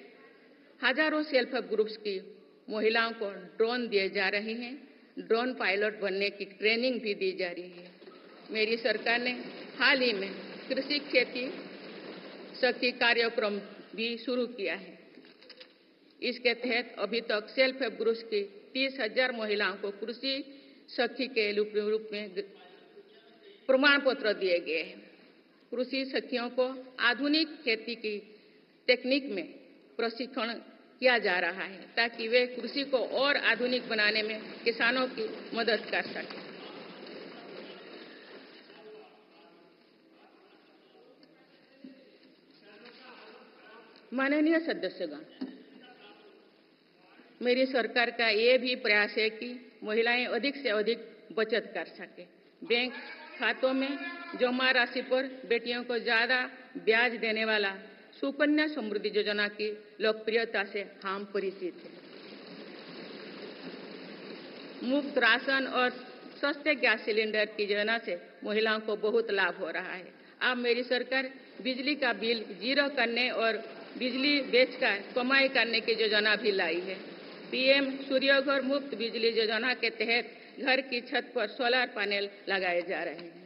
हजारों सेल्फ हेल्प ग्रुप्स की महिलाओं को ड्रोन दिए जा रहे हैं। ड्रोन पायलट बनने की ट्रेनिंग भी दी जा रही है। मेरी सरकार ने हाल ही में कृषि खेती सखी कार्यक्रम भी शुरू किया है। इसके तहत अभी तक सेल्फ हेल्प ग्रुप्स की 30,000 महिलाओं को कृषि सखी के रूप में प्रमाण पत्र दिए गए हैं। कृषि सखियों को आधुनिक खेती की टेक्निक में प्रशिक्षण किया जा रहा है ताकि वे कृषि को और आधुनिक बनाने में किसानों की मदद कर सकें। माननीय सदस्यगण, मेरी सरकार का ये भी प्रयास है कि महिलाएं अधिक से अधिक बचत कर सके। बैंक खातों में जमा राशि पर बेटियों को ज्यादा ब्याज देने वाला सुकन्या समृद्धि योजना की लोकप्रियता से हम परिचित हैं। मुफ्त राशन और सस्ते गैस सिलेंडर की योजना से महिलाओं को बहुत लाभ हो रहा है। अब मेरी सरकार बिजली का बिल जीरो करने और बिजली बेचकर कमाई करने की योजना भी लाई है। पीएम सूर्यघर मुफ्त बिजली योजना के तहत घर की छत पर सोलर पैनल लगाए जा रहे हैं।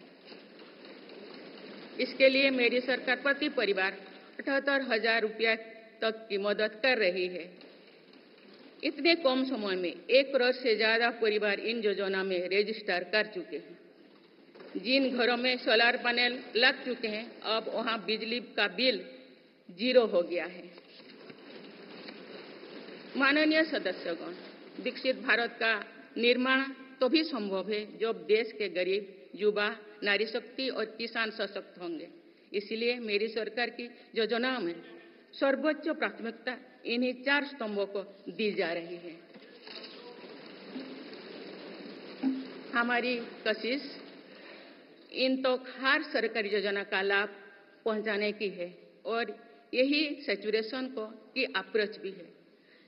इसके लिए मेरी सरकार प्रति परिवार 78,000 रुपया तक की मदद कर रही है। इतने कम समय में 1 करोड़ से ज्यादा परिवार इन योजना में रजिस्टर कर चुके हैं। जिन घरों में सोलर पैनल लग चुके हैं, अब वहां बिजली का बिल जीरो हो गया है। माननीय सदस्यगण, विकसित भारत का निर्माण तभी संभव है जब देश के गरीब, युवा, नारी शक्ति और किसान सशक्त होंगे। इसलिए मेरी सरकार की योजनाओं में सर्वोच्च प्राथमिकता इन्हीं 4 स्तंभों को दी जा रही है। हमारी कोशिश इन तो हर सरकारी योजना का लाभ पहुंचाने की है और यही सैचुरेशन को की अप्रोच भी है।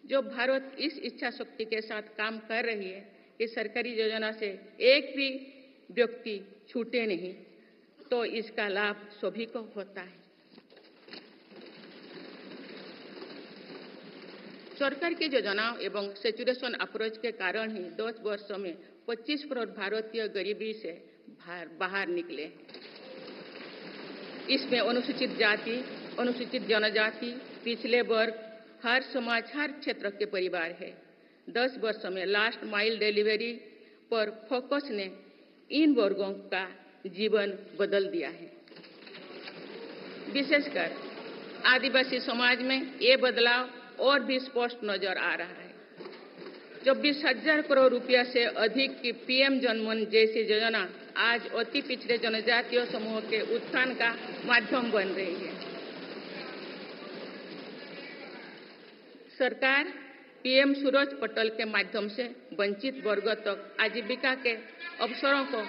जो भारत इस इच्छा शक्ति के साथ काम कर रही है कि सरकारी योजना से एक भी व्यक्ति छूटे नहीं, तो इसका लाभ सभी को होता है। सरकार की योजनाओं एवं सैचुरेशन अप्रोच के कारण ही 10 वर्षों में 25 करोड़ भारतीय गरीबी से बाहर निकले। इसमें अनुसूचित जाति, अनुसूचित जनजाति, पिछले वर्ग, हर समाज, हर क्षेत्र के परिवार है। 10 वर्षों में लास्ट माइल डिलीवरी पर फोकस ने इन वर्गों का जीवन बदल दिया है। विशेषकर आदिवासी समाज में ये बदलाव और भी स्पष्ट नजर आ रहा है। 24,000 करोड़ रुपया से अधिक की पीएम जनमन जैसी योजना आज अति पिछड़े जनजातीय समूह के उत्थान का माध्यम बन रही है। सरकार पीएम सूरज पटल के माध्यम से वंचित वर्गों तक आजीविका के अवसरों को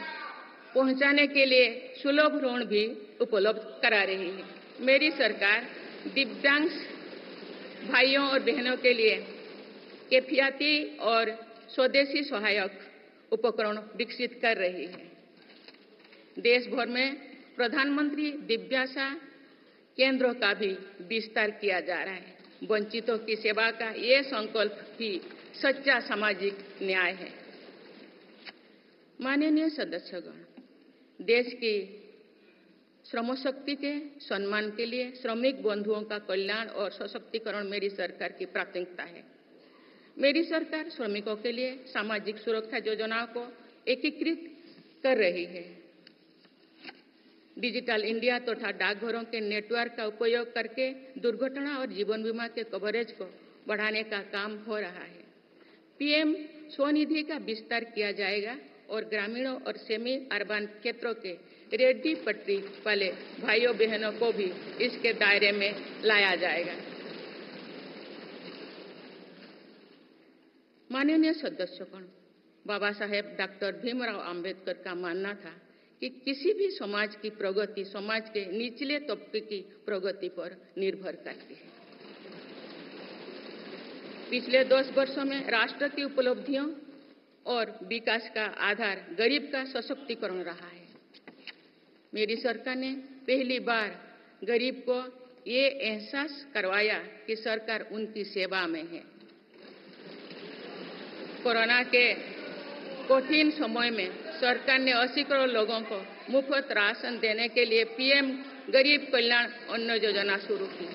पहुंचाने के लिए सुलभ ऋण भी उपलब्ध करा रही है। मेरी सरकार दिव्यांग भाइयों और बहनों के लिए किफायती और स्वदेशी सहायक उपकरण विकसित कर रही है। देश भर में प्रधानमंत्री दिव्यांशा केंद्रों का भी विस्तार किया जा रहा है। वंचितों की सेवा का ये संकल्प भी सच्चा सामाजिक न्याय है। माननीय सदस्यगण, देश की श्रम शक्ति के सम्मान के लिए श्रमिक बंधुओं का कल्याण और सशक्तिकरण मेरी सरकार की प्राथमिकता है। मेरी सरकार श्रमिकों के लिए सामाजिक सुरक्षा योजनाओं को एकीकृत कर रही है। डिजिटल इंडिया तथा डाकघरों के नेटवर्क का उपयोग करके दुर्घटना और जीवन बीमा के कवरेज को बढ़ाने का काम हो रहा है। पीएम स्वनिधि का विस्तार किया जाएगा और ग्रामीणों और सेमी अर्बन क्षेत्रों के रेहड़ी पटरी वाले भाइयों बहनों को भी इसके दायरे में लाया जाएगा। माननीय सदस्यगण, बाबा साहेब डॉक्टर भीमराव अंबेडकर का मानना था कि किसी भी समाज की प्रगति समाज के निचले तबके की प्रगति पर निर्भर करती है। पिछले 10 वर्षों में राष्ट्र की उपलब्धियों और विकास का आधार गरीब का सशक्तिकरण रहा है। मेरी सरकार ने पहली बार गरीब को ये एहसास करवाया कि सरकार उनकी सेवा में है। कोरोना के कठिन समय में सरकार ने 80 करोड़ लोगों को मुफ्त राशन देने के लिए पीएम गरीब कल्याण अन्न योजना शुरू की।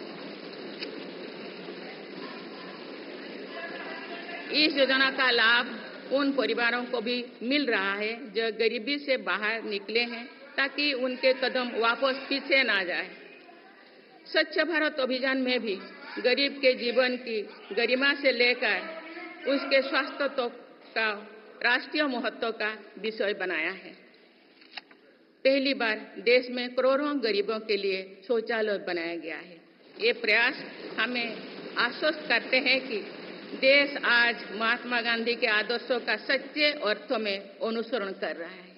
इस योजना का लाभ उन परिवारों को भी मिल रहा है जो गरीबी से बाहर निकले हैं, ताकि उनके कदम वापस पीछे ना जाए। स्वच्छ भारत अभियान में भी गरीब के जीवन की गरिमा से लेकर उसके स्वास्थ्य तक का राष्ट्रीय महत्व का विषय बनाया है। पहली बार देश में करोड़ों गरीबों के लिए शौचालय बनाया गया है। ये प्रयास हमें आश्वस्त करते हैं कि देश आज महात्मा गांधी के आदर्शों का सच्चे अर्थों में अनुसरण कर रहा है।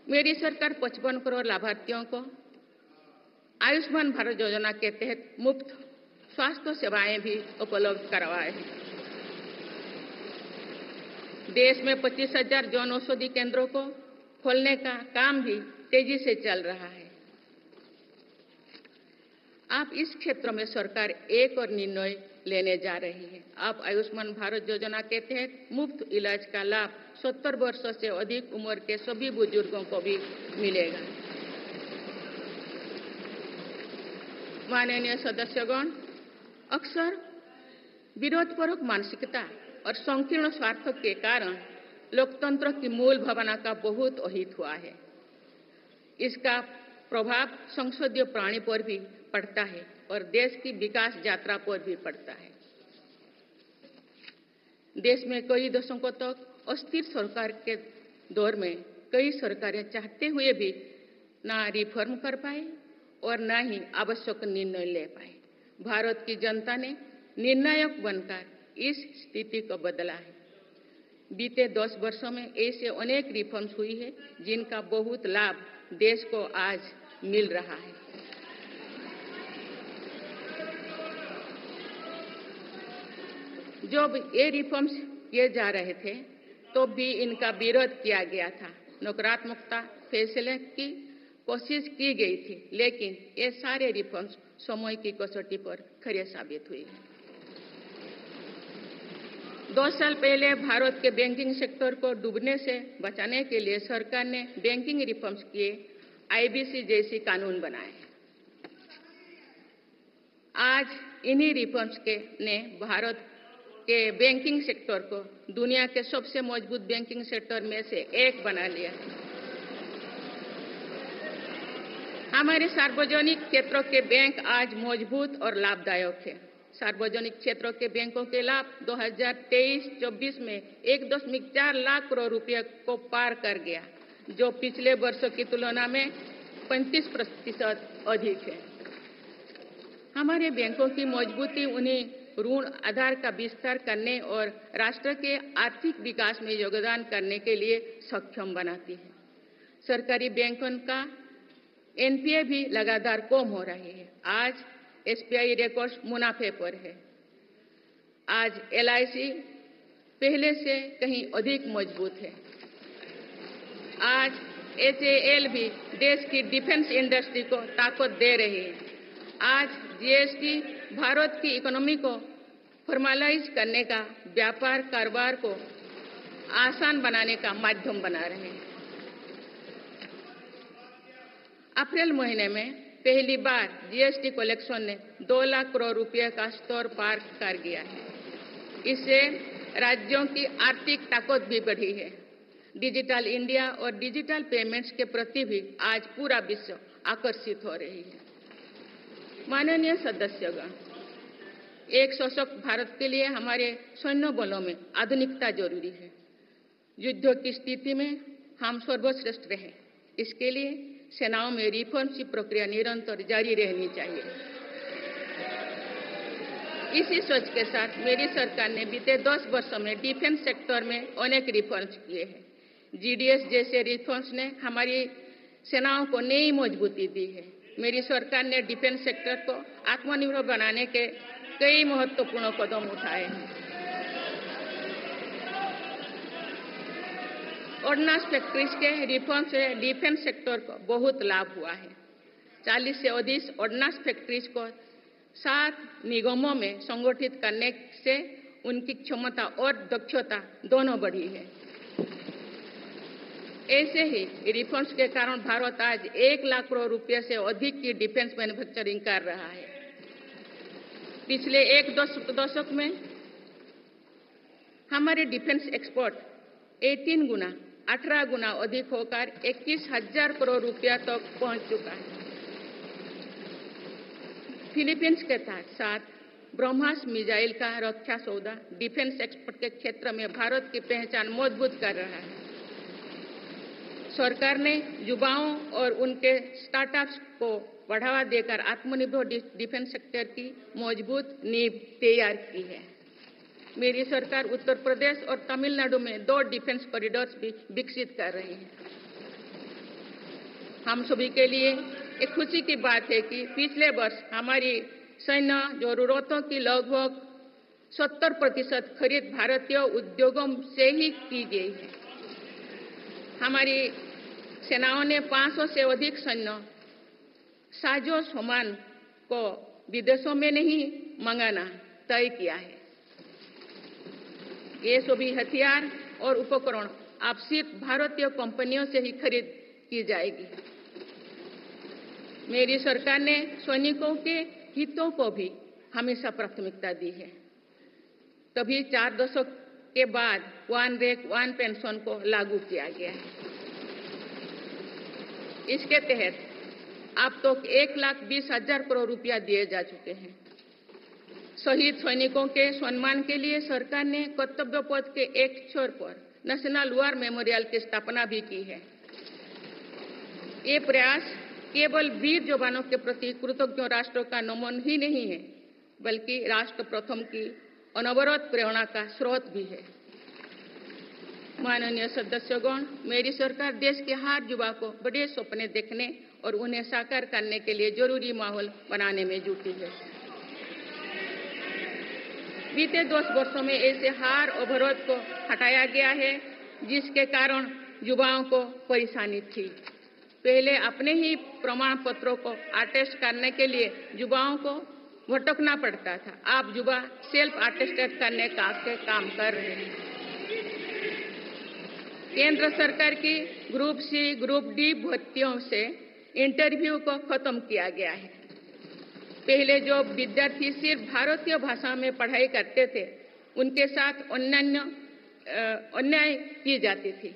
मेरी सरकार 55 करोड़ लाभार्थियों को आयुष्मान भारत योजना के तहत मुफ्त स्वास्थ्य सेवाएं भी उपलब्ध करवाए हैं। देश में 25,000 जन औषधि केंद्रों को खोलने का काम भी तेजी से चल रहा है। आप इस क्षेत्र में सरकार एक और निर्णय लेने जा रही है। आप आयुष्मान भारत योजना के तहत मुफ्त इलाज का लाभ 70 वर्षों से अधिक उम्र के सभी बुजुर्गों को भी मिलेगा। माननीय सदस्यगण, अक्सर विरोधपरक मानसिकता और संकीर्ण स्वार्थ के कारण लोकतंत्र की मूल भावना का बहुत अहित हुआ है। इसका प्रभाव संसदीय प्रणाली पर भी पड़ता है और देश की विकास यात्रा पर भी पड़ता है। देश में कई दशकों तक अस्थिर सरकार के दौर में कई सरकारें चाहते हुए भी ना रिफॉर्म कर पाए और ना ही आवश्यक निर्णय ले पाए। भारत की जनता ने निर्णायक बनकर इस स्थिति को बदला है। बीते 10 वर्षों में ऐसे अनेक रिफॉर्म्स हुई है जिनका बहुत लाभ देश को आज मिल रहा है। जब ये रिफॉर्म्स किए जा रहे थे तो भी इनका विरोध किया गया था। नकारात्मकता फैसले की कोशिश की गई थी, लेकिन ये सारे रिफॉर्म्स समय की कसौटी पर खरे साबित हुए हैं। 2 साल पहले भारत के बैंकिंग सेक्टर को डूबने से बचाने के लिए सरकार ने बैंकिंग रिफॉर्म्स किए, आईबीसी जैसी कानून बनाए। आज इन्हीं रिफॉर्म्स ने भारत के बैंकिंग सेक्टर को दुनिया के सबसे मजबूत बैंकिंग सेक्टर में से एक बना लिया। हमारे सार्वजनिक क्षेत्रों के बैंक आज मजबूत और लाभदायक है। सार्वजनिक क्षेत्रों के बैंकों के लाभ 2023-24 में 1.4 लाख करोड़ रुपए को पार कर गया, जो पिछले वर्षों की तुलना में 35% अधिक है। हमारे बैंकों की मजबूती उन्हीं ऋण आधार का विस्तार करने और राष्ट्र के आर्थिक विकास में योगदान करने के लिए सक्षम बनाती है। सरकारी बैंकों का एनपीए भी लगातार कम हो रही है। आज एसबीआई रिकॉर्ड मुनाफे पर है। आज एलआईसी पहले से कहीं अधिक मजबूत है। आज एचएएल भी देश की डिफेंस इंडस्ट्री को ताकत दे रही है। आज जीएसटी भारत की इकोनॉमी को फॉर्मलाइज करने का, व्यापार कारोबार को आसान बनाने का माध्यम बना रहे हैं। अप्रैल महीने में पहली बार जीएसटी कलेक्शन ने 2 लाख करोड़ रुपए का स्तर पार कर गया है। इससे राज्यों की आर्थिक ताकत भी बढ़ी है। डिजिटल इंडिया और डिजिटल पेमेंट्स के प्रति भी आज पूरा विश्व आकर्षित हो रही है। माननीय सदस्यगण, एक सशक्त भारत के लिए हमारे सैन्य बलों में आधुनिकता जरूरी है। युद्ध की स्थिति में हम सर्वश्रेष्ठ रहें, इसके लिए सेनाओं में रिफॉर्म की प्रक्रिया निरंतर जारी रहनी चाहिए। इसी सोच के साथ मेरी सरकार ने बीते 10 वर्षों में डिफेंस सेक्टर में अनेक रिफॉर्म्स किए हैं। जीडीएस जैसे रिफॉर्म्स ने हमारी सेनाओं को नई मजबूती दी है। मेरी सरकार ने डिफेंस सेक्टर को आत्मनिर्भर बनाने के कई महत्वपूर्ण कदम उठाए हैं। ऑर्डिनेंस फैक्ट्रीज के रिफॉर्म से डिफेंस सेक्टर को बहुत लाभ हुआ है। 40 से अधिक ऑर्डिनेंस फैक्ट्रीज को 7 निगमों में संगठित करने से उनकी क्षमता और दक्षता दोनों बढ़ी है। ऐसे ही रिफॉर्म्स के कारण भारत आज 1 लाख करोड़ रुपए से अधिक की डिफेंस मैन्युफैक्चरिंग कर रहा है। पिछले एक दशक में हमारे डिफेंस एक्सपोर्ट 18 गुना अधिक होकर 21,000 करोड़ रुपया तक पहुंच चुका है। फिलीपींस के साथ ब्रह्मास मिसाइल का रक्षा सौदा डिफेंस एक्सपोर्ट के क्षेत्र में भारत की पहचान मजबूत कर रहा है। सरकार ने युवाओं और उनके स्टार्टअप्स को बढ़ावा देकर आत्मनिर्भर डिफेंस सेक्टर की मजबूत नींव तैयार की है। मेरी सरकार उत्तर प्रदेश और तमिलनाडु में 2 डिफेंस कॉरिडोर्स भी विकसित कर रही है। हम सभी के लिए एक खुशी की बात है कि पिछले वर्ष हमारी सैन्य जरूरतों की लगभग 70% खरीद भारतीय उद्योगों से ही की गई है। हमारी सेनाओं ने 500 से अधिक सैन्य साजो सामान को विदेशों में नहीं मंगाना तय किया है। ये सभी हथियार और उपकरण अब सिर्फ भारतीय कंपनियों से ही खरीद की जाएगी। मेरी सरकार ने सैनिकों के हितों को भी हमेशा प्राथमिकता दी है। तभी 4 दशक के बाद 1 रैंक 1 पेंशन को लागू किया गया है। इसके तहत अब तक 1,20,000 करोड़ रुपया दिए जा चुके हैं। शहीद सैनिकों के सम्मान के लिए सरकार ने कर्तव्य पथ के एक छोर पर नेशनल वॉर मेमोरियल की स्थापना भी की है। ये प्रयास केवल वीर जवानों के प्रति कृतज्ञ राष्ट्र का नमन ही नहीं है, बल्कि राष्ट्र प्रथम की अनवरत प्रेरणा का स्रोत भी है। माननीय सदस्यगण, मेरी सरकार देश के हर युवा को बड़े सपने देखने और उन्हें साकार करने के लिए जरूरी माहौल बनाने में जुटी है। बीते 10 वर्षों में ऐसे हर अवरोध को हटाया गया है जिसके कारण युवाओं को परेशानी थी। पहले अपने ही प्रमाण पत्रों को अटेस्ट करने के लिए युवाओं को भटकना पड़ता था। अब युवा सेल्फ अटेस्टेड करने का काम कर रहे हैं। केंद्र सरकार की ग्रुप सी, ग्रुप डी भर्तियों से इंटरव्यू को खत्म किया गया है। पहले जो विद्यार्थी सिर्फ भारतीय भाषा में पढ़ाई करते थे, उनके साथ अन्याय की जाती थी।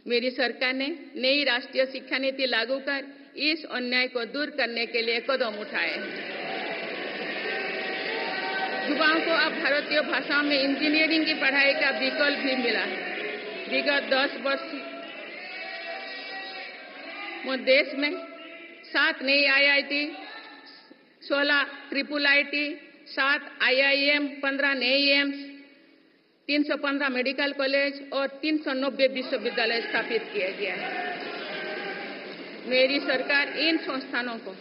मेरी सरकार ने नई राष्ट्रीय शिक्षा नीति लागू कर इस अन्याय को दूर करने के लिए कदम उठाए हैं। युवाओं को अब भारतीय भाषा में इंजीनियरिंग की पढ़ाई का विकल्प भी मिला है। विगत 10 वर्ष में देश में 7 नई IIT, 16 ट्रिपल IIT, 7 IIM, 15 नए एम्स, 315 मेडिकल कॉलेज और 390 विश्वविद्यालय स्थापित किया गया है। मेरी सरकार इन संस्थानों को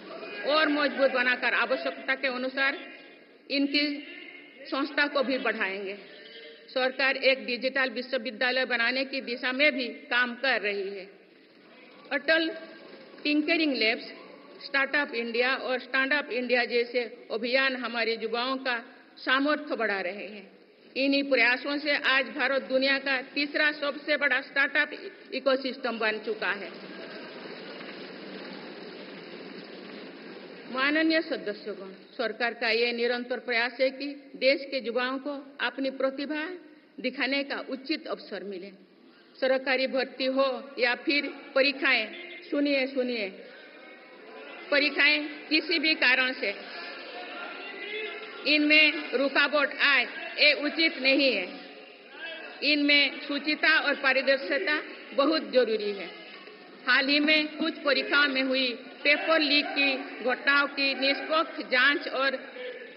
और मजबूत बनाकर आवश्यकता के अनुसार इनकी संस्था को भी बढ़ाएंगे। सरकार एक डिजिटल विश्वविद्यालय बनाने की दिशा में भी काम कर रही है। अटल टिंकरिंग लैब्स, स्टार्टअप इंडिया और स्टैंडअप इंडिया जैसे अभियान हमारे युवाओं का सामर्थ्य बढ़ा रहे हैं। इन्हीं प्रयासों से आज भारत दुनिया का तीसरा सबसे बड़ा स्टार्टअप इकोसिस्टम बन चुका है। माननीय सदस्यगण, सरकार का ये निरंतर प्रयास है कि देश के युवाओं को अपनी प्रतिभा दिखाने का उचित अवसर मिले। सरकारी भर्ती हो या फिर परीक्षाएं, सुनिए, परीक्षाएं किसी भी कारण से इनमें रुकावट आए, ये उचित नहीं है। इनमें शुचिता और पारदर्शिता बहुत जरूरी है। हाल ही में कुछ परीक्षाओं में हुई पेपर लीक की घटनाओं की निष्पक्ष जांच और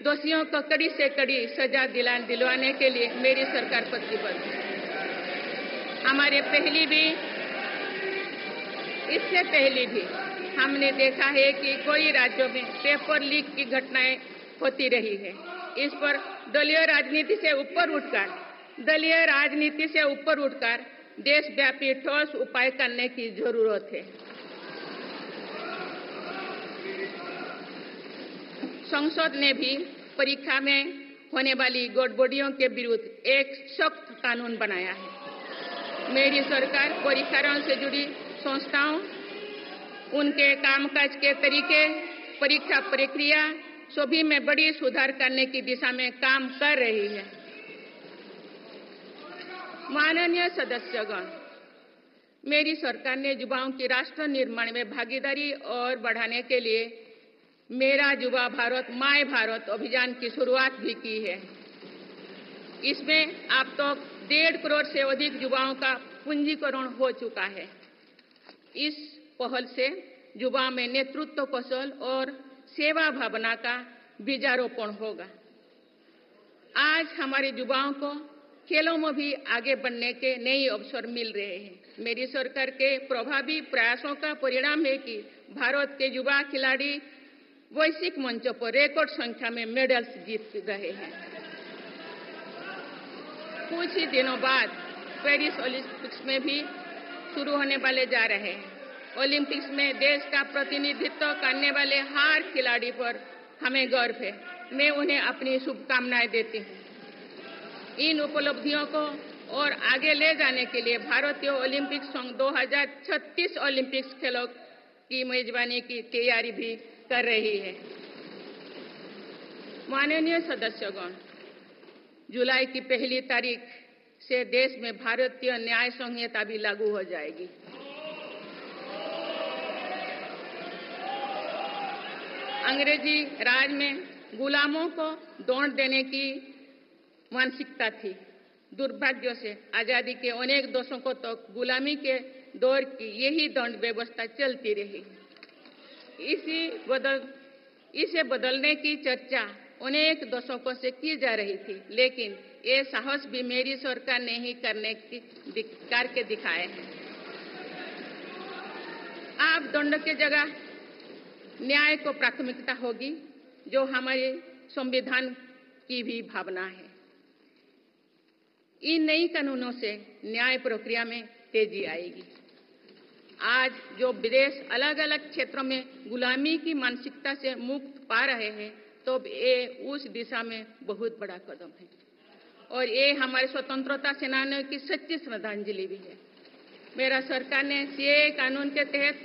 दोषियों को कड़ी से कड़ी सजा दिलवाने के लिए मेरी सरकार प्रतिबद्ध है। इससे पहले भी हमने देखा है कि कई राज्यों में पेपर लीक की घटनाएं होती रही है। इस पर दलीय राजनीति से ऊपर उठकर देशव्यापी ठोस उपाय करने की जरूरत है। संसद ने भी परीक्षा में होने वाली गड़बड़ियों के विरुद्ध एक सख्त कानून बनाया है। मेरी सरकार परीक्षाओं से जुड़ी संस्थाओं, उनके कामकाज के तरीके, परीक्षा प्रक्रिया सभी में बड़ी सुधार करने की दिशा में काम कर रही है। माननीय सदस्यगण, मेरी सरकार ने युवाओं की राष्ट्र निर्माण में भागीदारी और बढ़ाने के लिए मेरा युवा भारत माय भारत अभियान की शुरुआत भी की है। इसमें अब तक 1.5 करोड़ से अधिक युवाओं का पंजीकरण हो चुका है। इस पहल से युवाओं में नेतृत्व कौशल और सेवा भावना का बीजारोपण होगा। आज हमारे युवाओं को खेलों में भी आगे बढ़ने के नए अवसर मिल रहे हैं। मेरी सरकार के प्रभावी प्रयासों का परिणाम है कि भारत के युवा खिलाड़ी वैश्विक मंचों पर रिकॉर्ड संख्या में मेडल्स जीत रहे हैं। कुछ ही दिनों बाद पेरिस ओलंपिक्स में भी शुरू होने वाले जा रहे हैं। ओलंपिक्स में देश का प्रतिनिधित्व करने वाले हर खिलाड़ी पर हमें गर्व है। मैं उन्हें अपनी शुभकामनाएं देती हूँ। इन उपलब्धियों को और आगे ले जाने के लिए भारतीय ओलंपिक संघ 2036 ओलंपिक्स खेलों की मेजबानी की तैयारी भी कर रही है। माननीय सदस्यगण, जुलाई की 1 तारीख से देश में भारतीय न्याय संहिता भी लागू हो जाएगी। अंग्रेजी राज में गुलामों को दौड़ देने की मानसिकता थी। दुर्भाग्य से आजादी के अनेक दशकों तक गुलामी के दौर की यही दंड व्यवस्था चलती रही। इसे बदलने की चर्चा अनेक दशकों से की जा रही थी, लेकिन ये साहस भी मेरी सरकार ने ही करके दिखाए हैं। अब दंड की जगह न्याय को प्राथमिकता होगी, जो हमारे संविधान की भी भावना है। इन नई कानूनों से न्याय प्रक्रिया में तेजी आएगी। आज जो देश अलग अलग क्षेत्रों में गुलामी की मानसिकता से मुक्त पा रहे हैं, तो ये उस दिशा में बहुत बड़ा कदम है और ये हमारे स्वतंत्रता सेनानियों की सच्ची श्रद्धांजलि भी है। मेरा सरकार ने सीएए कानून के तहत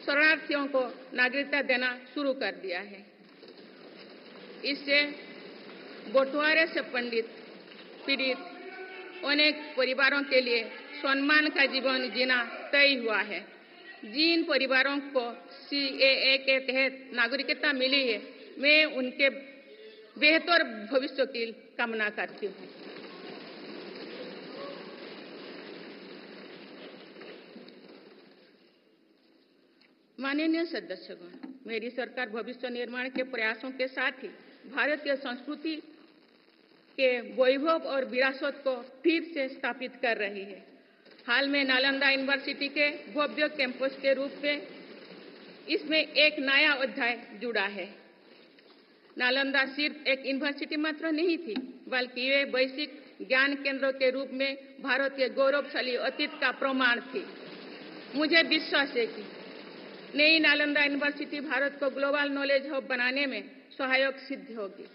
शरणार्थियों को नागरिकता देना शुरू कर दिया है। इससे बंटवारे से पीड़ित अनेक परिवारों के लिए सम्मान का जीवन जीना तय हुआ है। जिन परिवारों को सीएए के तहत नागरिकता मिली है, मैं उनके बेहतर भविष्य की कामना करती हूँ। माननीय सदस्यगण, मेरी सरकार भविष्य निर्माण के प्रयासों के साथ ही भारतीय संस्कृति के वैभव और विरासत को फिर से स्थापित कर रही है। हाल में नालंदा यूनिवर्सिटी के भव्य कैंपस के रूप में इसमें एक नया अध्याय जुड़ा है। नालंदा सिर्फ एक यूनिवर्सिटी मात्र नहीं थी, बल्कि ये वैश्विक ज्ञान केंद्र के रूप में भारत के गौरवशाली अतीत का प्रमाण थी। मुझे विश्वास है कि नई नालंदा यूनिवर्सिटी भारत को ग्लोबल नॉलेज हब बनाने में सहायक सिद्ध होगी।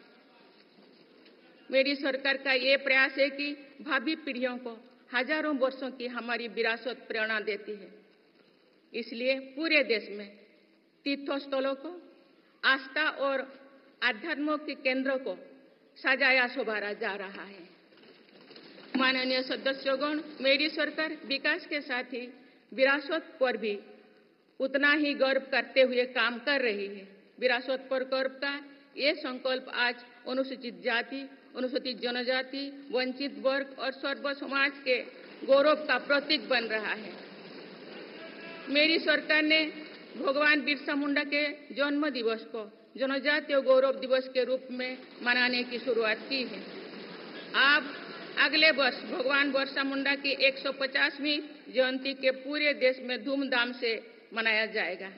मेरी सरकार का ये प्रयास है कि भावी पीढ़ियों को हजारों वर्षों की हमारी विरासत प्रेरणा देती है। इसलिए पूरे देश में तीर्थस्थलों को, आस्था और आध्यात्म के केंद्रों को सजाया संवारा जा रहा है। माननीय सदस्यगण, मेरी सरकार विकास के साथ ही विरासत पर भी उतना ही गर्व करते हुए काम कर रही है। विरासत पर गर्व का ये संकल्प आज अनुसूचित जाति, अनुसूचित जनजाति, वंचित वर्ग और सर्व समाज के गौरव का प्रतीक बन रहा है। मेरी सरकार ने भगवान बिरसा मुंडा के जन्म दिवस को जनजातीय गौरव दिवस के रूप में मनाने की शुरुआत की है। अब अगले वर्ष भगवान बिरसा मुंडा की 150वीं जयंती के पूरे देश में धूमधाम से मनाया जाएगा।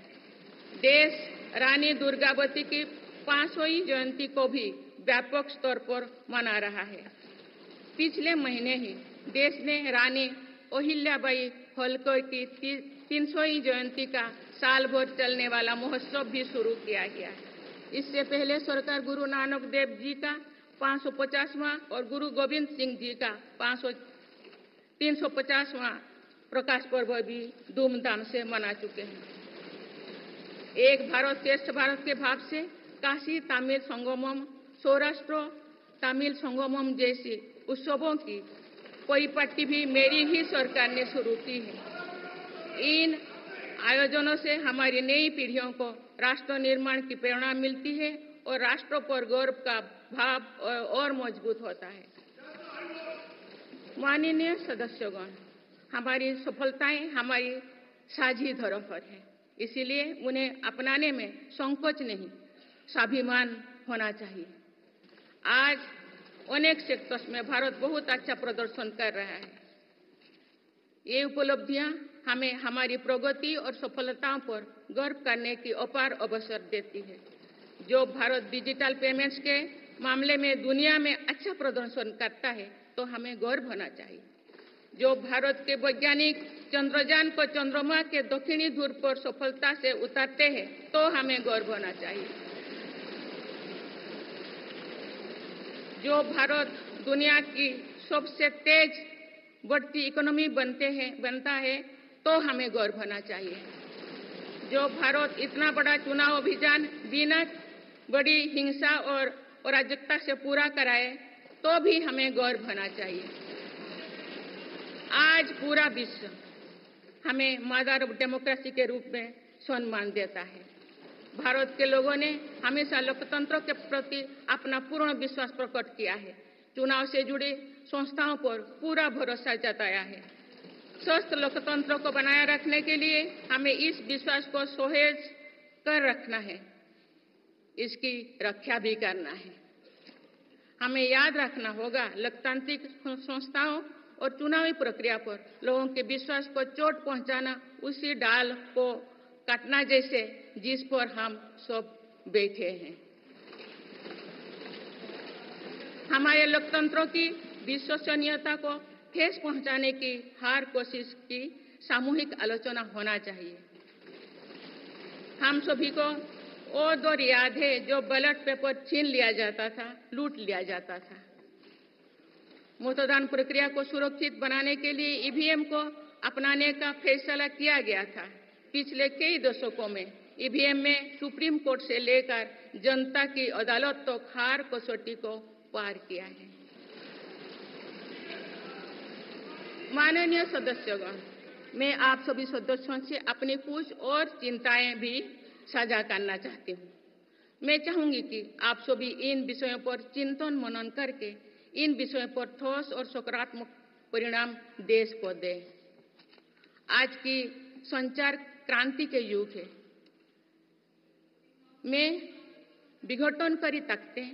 देश रानी दुर्गावती की 500वीं जयंती को भी व्यापक स्तर पर मना रहा है। पिछले महीने ही देश ने रानी अहिल्याबाई होलकर की 300वीं जयंती का साल भर चलने वाला महोत्सव भी शुरू किया गया है। इससे पहले सरकार गुरु नानक देव जी का 550वां और गुरु गोविंद सिंह जी का 350वां प्रकाश पर्व भी धूमधाम से मना चुके हैं। एक भारत श्रेष्ठ भारत के भाव से काशी तमिल संगमम, सौराष्ट्र तमिल संगमम जैसी उत्सवों की परिपाटी भी मेरी ही सरकार ने शुरू की है। इन आयोजनों से हमारी नई पीढ़ियों को राष्ट्र निर्माण की प्रेरणा मिलती है और राष्ट्र पर गौरव का भाव और मजबूत होता है। माननीय सदस्यगण, हमारी सफलताएं हमारी साझी धरोहर है, इसीलिए उन्हें अपनाने में संकोच नहीं, स्वाभिमान होना चाहिए। आज अनेक सेक्टर्स में भारत बहुत अच्छा प्रदर्शन कर रहा है। ये उपलब्धियां हमें हमारी प्रगति और सफलताओं पर गर्व करने की अपार अवसर देती है। जो भारत डिजिटल पेमेंट्स के मामले में दुनिया में अच्छा प्रदर्शन करता है तो हमें गर्व होना चाहिए। जो भारत के वैज्ञानिक चंद्रयान को चंद्रमा के दक्षिणी ध्रुव पर सफलता से उतारते हैं तो हमें गर्व होना चाहिए। जो भारत दुनिया की सबसे तेज बढ़ती इकोनॉमी बनता है तो हमें गर्व होना चाहिए। जो भारत इतना बड़ा चुनाव अभियान बिना बड़ी हिंसा और अराजकता से पूरा कराए तो भी हमें गर्व होना चाहिए। आज पूरा विश्व हमें मदर ऑफ डेमोक्रेसी के रूप में सम्मान देता है। भारत के लोगों ने हमेशा लोकतंत्र के प्रति अपना पूर्ण विश्वास प्रकट किया है। चुनाव से जुड़ी संस्थाओं पर पूरा भरोसा जताया है। स्वस्थ लोकतंत्र को बनाए रखने के लिए हमें इस विश्वास को सहेज कर रखना है, इसकी रक्षा भी करना है। हमें याद रखना होगा, लोकतांत्रिक संस्थाओं और चुनावी प्रक्रिया पर लोगों के विश्वास को चोट पहुंचाना उसी डाल को काटना जैसे जिस पर हम सब बैठे हैं। हमारे लोकतंत्रों की विश्वसनीयता को ठेस पहुंचाने की हर कोशिश की सामूहिक आलोचना होना चाहिए। हम सभी को वो दौर याद है जो बैलेट पेपर छीन लिया जाता था, लूट लिया जाता था। मतदान प्रक्रिया को सुरक्षित बनाने के लिए ईवीएम को अपनाने का फैसला किया गया था। पिछले कई दशकों में ईवीएम में सुप्रीम कोर्ट से लेकर जनता की अदालत तक हर कसौटी को पार किया है। माननीय सदस्यगण, मैं आप सभी सदस्यों से अपनी कुछ और चिंताएं भी साझा करना चाहती हूँ। मैं चाहूंगी कि आप सभी इन विषयों पर चिंतन मनन करके इन विषयों पर ठोस और सकारात्मक परिणाम देश को दें। आज की संचार क्रांति के युग है। में विघटनकारी ताकतें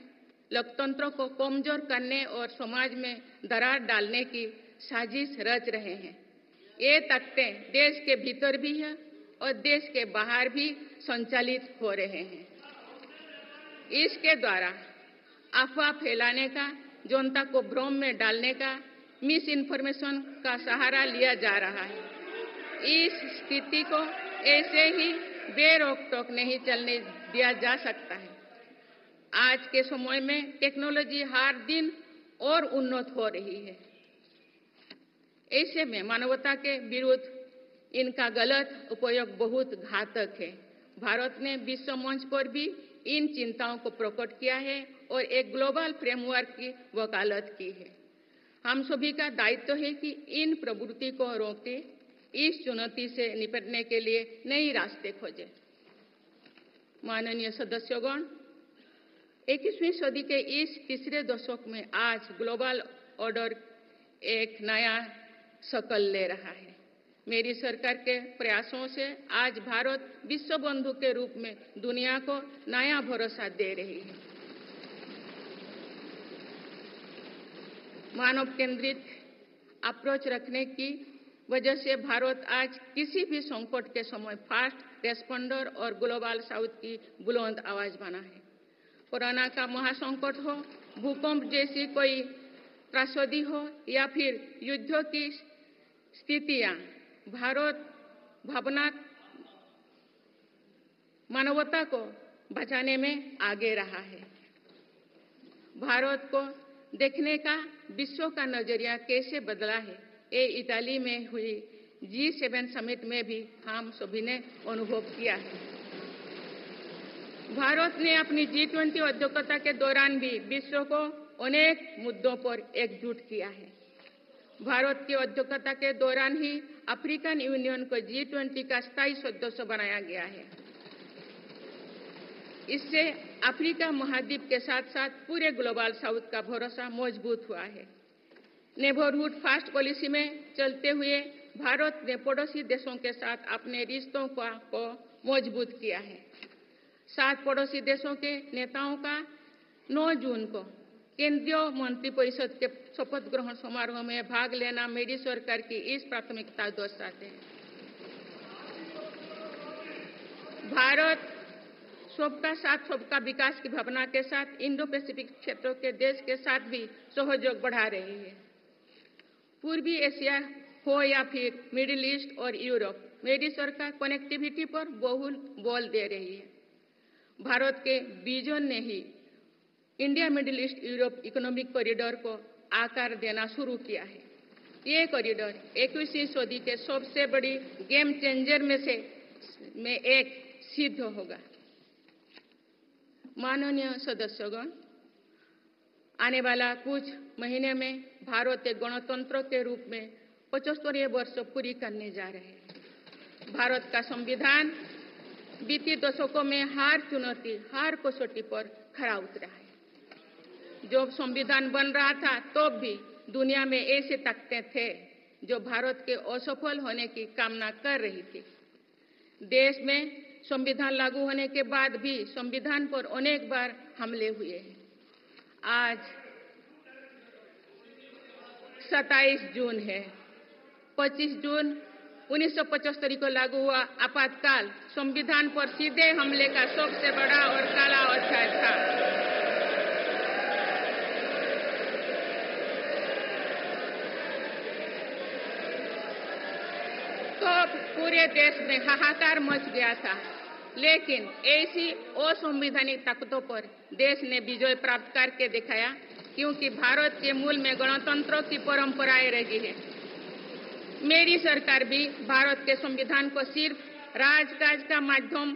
लोकतंत्र को कमजोर करने और समाज में दरार डालने की साजिश रच रहे हैं। ये ताकतें देश के भीतर भी है और देश के बाहर भी संचालित हो रहे हैं। इसके द्वारा अफवाह फैलाने का, जनता को भ्रम में डालने का, मिस इन्फॉर्मेशन का सहारा लिया जा रहा है। इस स्थिति को ऐसे ही बेरोक टोक नहीं चलने दिया जा सकता है। आज के समय में टेक्नोलॉजी हर दिन और उन्नत हो रही है। ऐसे में मानवता के विरुद्ध इनका गलत उपयोग बहुत घातक है। भारत ने विश्व मंच पर भी इन चिंताओं को प्रकट किया है और एक ग्लोबल फ्रेमवर्क की वकालत की है। हम सभी का दायित्व है कि इन प्रवृत्ति को रोके, इस चुनौती से निपटने के लिए नए रास्ते खोजें। माननीय सदस्यगण, 21वीं सदी के इस तीसरे दशक में आज ग्लोबल ऑर्डर एक नया शक्ल ले रहा है। मेरी सरकार के प्रयासों से आज भारत विश्व बंधु के रूप में दुनिया को नया भरोसा दे रही है। मानव केंद्रित अप्रोच रखने की वजह से भारत आज किसी भी संकट के समय फास्ट रेस्पॉन्डर और ग्लोबल साउथ की बुलंद आवाज बना है। कोरोना का महासंकट हो, भूकंप जैसी कोई त्रासदी हो या फिर युद्धों की स्थितियां, भारत मानवता को बचाने में आगे रहा है। भारत को देखने का विश्व का नजरिया कैसे बदला है, ये इटाली में हुई G7 समिट में भी हम सभी ने अनुभव किया है। भारत ने अपनी G20 अध्यक्षता के दौरान भी विश्व को अनेक मुद्दों पर एकजुट किया है। भारत की अध्यक्षता के दौरान ही अफ्रीकन यूनियन को G20 का स्थायी सदस्य बनाया गया है। इससे अफ्रीका महाद्वीप के साथ साथ पूरे ग्लोबल साउथ का भरोसा मजबूत हुआ है। नेबरहुड फास्ट पॉलिसी में चलते हुए भारत ने पड़ोसी देशों के साथ अपने रिश्तों को मजबूत किया है। 7 पड़ोसी देशों के नेताओं का 9 जून को केंद्रीय मंत्रिपरिषद के शपथ ग्रहण समारोह में भाग लेना मेरी सरकार की इस प्राथमिकता दर्शाते हैं। भारत सबका साथ सबका विकास की भावना के साथ इंडो पैसिफिक क्षेत्र के देश के साथ भी सहयोग बढ़ा रही है। पूर्वी एशिया हो या फिर मिडिल ईस्ट और यूरोप, मेरी सरकार कनेक्टिविटी पर बहुल बल दे रही है। भारत के विजन ने ही India middle east Europe economic corridor को आकार देना शुरू किया है। ये कॉरिडोर 21वीं सदी के सबसे बड़ी गेम चेंजर में एक सिद्ध होगा। माननीय सदस्यगण, आने वाला कुछ महीने में भारत एक गणतंत्र के रूप में 75वें वर्ष पूरी करने जा रहे हैं। भारत का संविधान बीते दशकों में हर चुनौती, हर कसौटी पर खरा उतरा है। जब संविधान बन रहा था तब भी दुनिया में ऐसे ताकतें थे जो भारत के असफल होने की कामना कर रही थी। देश में संविधान लागू होने के बाद भी संविधान पर अनेक बार हमले हुए हैं। आज 27 जून है। 25 जून 1975 को लागू हुआ आपातकाल संविधान पर सीधे हमले का सबसे बड़ा और काला अध्याय था। तो पूरे देश में हाहाकार मच गया था, लेकिन ऐसी असंवैधानिक ताकतों पर देश ने विजय प्राप्त करके दिखाया, क्योंकि भारत के मूल में गणतंत्र की परंपराएं रही है। मेरी सरकार भी भारत के संविधान को सिर्फ राजकाज का माध्यम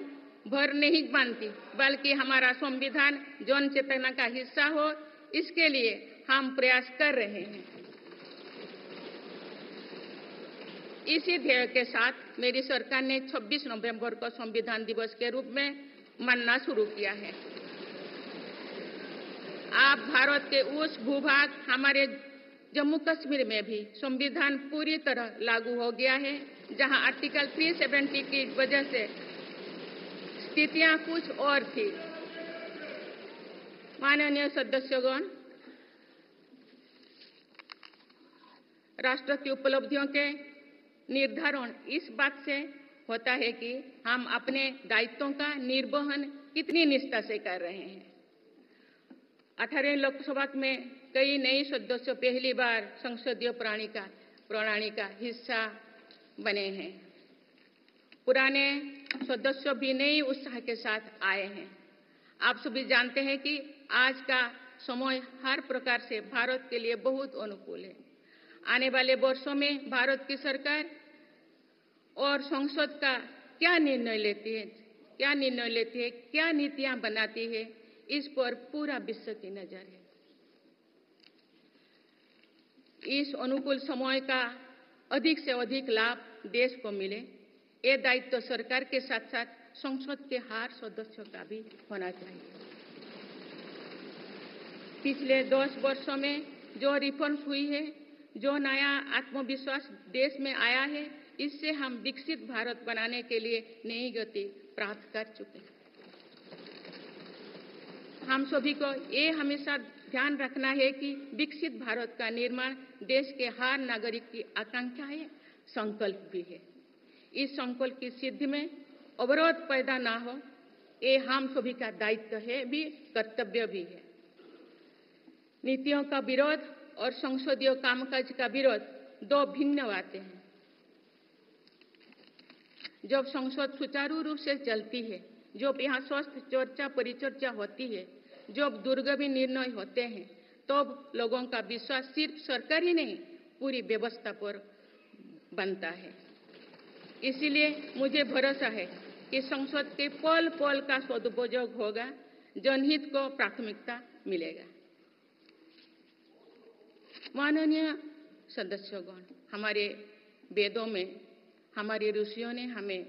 भर नहीं मानती, बल्कि हमारा संविधान जन चेतना का हिस्सा हो, इसके लिए हम प्रयास कर रहे हैं। इसी ध्येय के साथ मेरी सरकार ने 26 नवंबर को संविधान दिवस के रूप में मानना शुरू किया है। अब भारत के उस भूभाग हमारे जम्मू कश्मीर में भी संविधान पूरी तरह लागू हो गया है, जहां आर्टिकल 370 की वजह से स्थितियां कुछ और थी। माननीय सदस्यगण, राष्ट्र की उपलब्धियों के निर्धारण इस बात से होता है कि हम अपने दायित्वों का निर्वहन कितनी निष्ठा से कर रहे हैं। 18 लोकसभा में कई नए सदस्य पहली बार संसदीय प्रणाली का हिस्सा बने हैं। पुराने सदस्य भी नए उत्साह के साथ आए हैं। आप सभी जानते हैं कि आज का समय हर प्रकार से भारत के लिए बहुत अनुकूल है। आने वाले वर्षों में भारत की सरकार और संसद का क्या निर्णय लेती है, क्या नीतियां बनाती है, इस पर पूरा विश्व की नजर है। इस अनुकूल समय का अधिक से अधिक लाभ देश को मिले, ये दायित्व सरकार के साथ साथ संसद के हर सदस्यों का भी होना चाहिए। पिछले 10 वर्षों में जो रिफॉर्म्स हुई है, जो नया आत्मविश्वास देश में आया है, इससे हम विकसित भारत बनाने के लिए नई गति प्राप्त कर चुके हैं। हम सभी को ये हमेशा ध्यान रखना है कि विकसित भारत का निर्माण देश के हर नागरिक की आकांक्षा है, संकल्प भी है। इस संकल्प की सिद्धि में अवरोध पैदा ना हो, ये हम सभी का दायित्व है भी, कर्तव्य भी है। नीतियों का विरोध और संसदीय कामकाज का विरोध दो भिन्न बातें हैं। जब संसद सुचारू रूप से चलती है, जब यहाँ स्वस्थ चर्चा परिचर्चा होती है, जब दूरगामी निर्णय होते हैं, तब लोगों का विश्वास सिर्फ सरकार ही नहीं, पूरी व्यवस्था पर बनता है। इसीलिए मुझे भरोसा है कि संसद के पल पल का सदुपयोग होगा, जनहित को प्राथमिकता मिलेगा। माननीय सदस्यगण, हमारे वेदों में हमारे ऋषियों ने हमें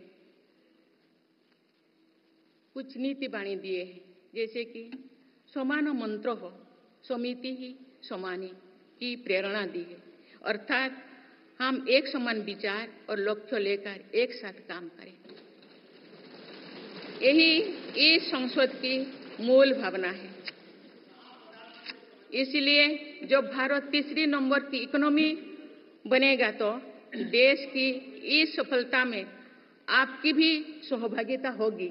कुछ नीति वाणी दिए हैं, जैसे कि समान मंत्र हो, समिति ही समानी की प्रेरणा दी है। अर्थात हम एक समान विचार और लक्ष्य लेकर एक साथ काम करें। यही इस संसद की मूल भावना है। इसलिए जब भारत तीसरी नंबर की इकोनॉमी बनेगा, तो देश की इस सफलता में आपकी भी सहभागिता होगी।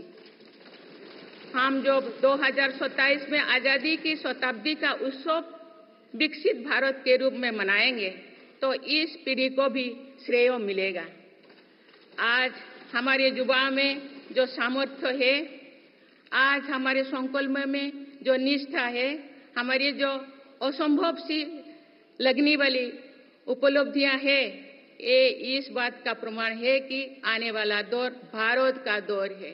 हम जब 2027 में आजादी की शताब्दी का उत्सव विकसित भारत के रूप में मनाएंगे, तो इस पीढ़ी को भी श्रेय मिलेगा। आज हमारे युवाओं में जो सामर्थ्य है, आज हमारे संकल्प में जो निष्ठा है, हमारी जो असंभव सी लगने वाली उपलब्धियां हैं, ये इस बात का प्रमाण है कि आने वाला दौर भारत का दौर है।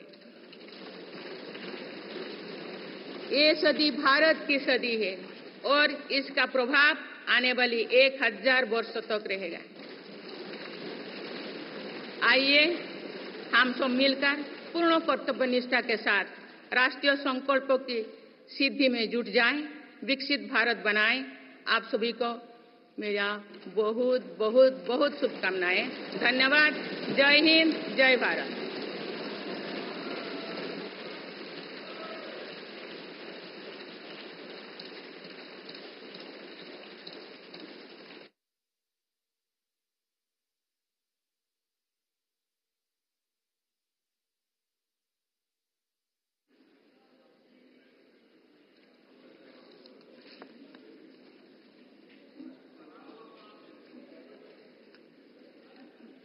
ये सदी भारत की सदी है और इसका प्रभाव आने वाली 1000 वर्षों तक रहेगा। आइए हम सब मिलकर पूर्ण कर्तव्य निष्ठा के साथ राष्ट्रीय संकल्पों की सिद्धि में जुट जाएं, विकसित भारत बनाएं। आप सभी को मेरा बहुत बहुत बहुत शुभकामनाएं। धन्यवाद। जय हिंद, जय Bharat.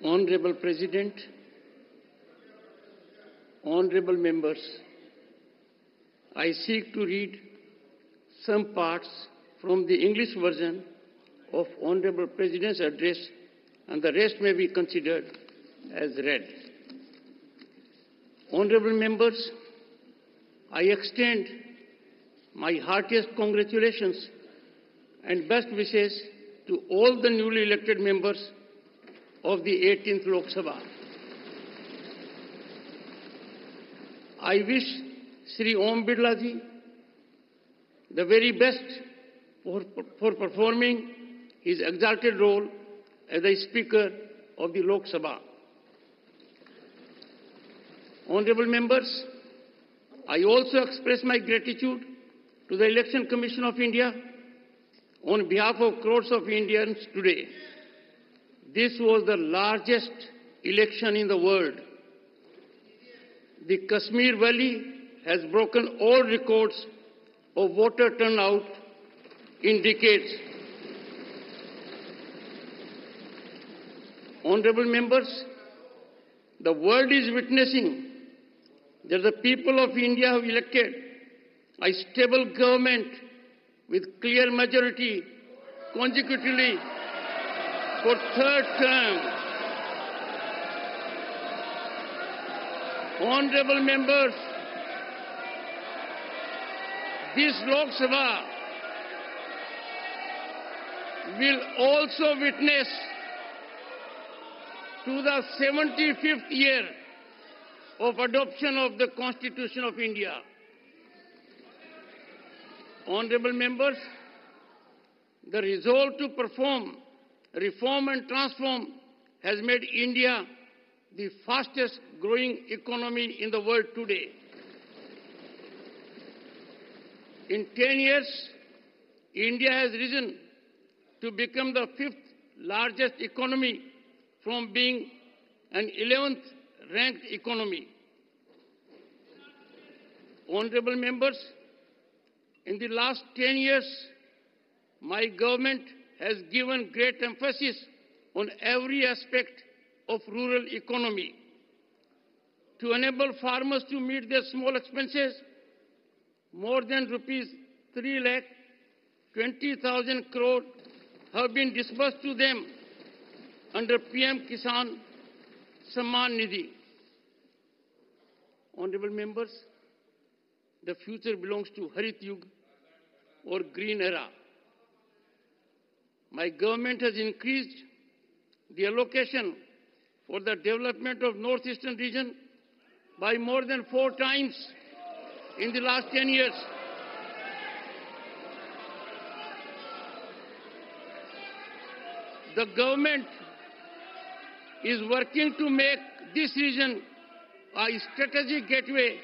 Honorable President, honorable members, I seek to read some parts from the English version of Honorable President's address, and the rest may be considered as read. Honorable members, I extend my heartiest congratulations and best wishes to all the newly elected members of the 18th Lok Sabha. I wish Shri Om Birla Ji the very best for performing his exalted role as the Speaker of the Lok Sabha. Honorable members, I also express my gratitude to the Election Commission of India on behalf of crores of Indians today. This was the largest election in the world. The Kashmir Valley has broken all records of voter turnout in decades. Honorable members, the world is witnessing that the people of India have elected a stable government with clear majority consecutively for third term. Honorable members, this Lok Sabha will also witness to the 75th year of adoption of the Constitution of India. Honorable members, the resolve to perform, reform and transform has made India the fastest growing economy in the world today. In 10 years, India has risen to become the 5th largest economy from being an 11th ranked economy. Honorable members, in the last 10 years, my government has given great emphasis on every aspect of rural economy. To enable farmers to meet their small expenses, more than rupees 3,20,000 crore have been disbursed to them under PM Kisan Samman Nidhi. Honorable members, the future belongs to Harit Yug or Green Era. My government has increased the allocation for the development of Northeastern region by more than 4 times in the last 10 years. The government is working to make this region a strategic gateway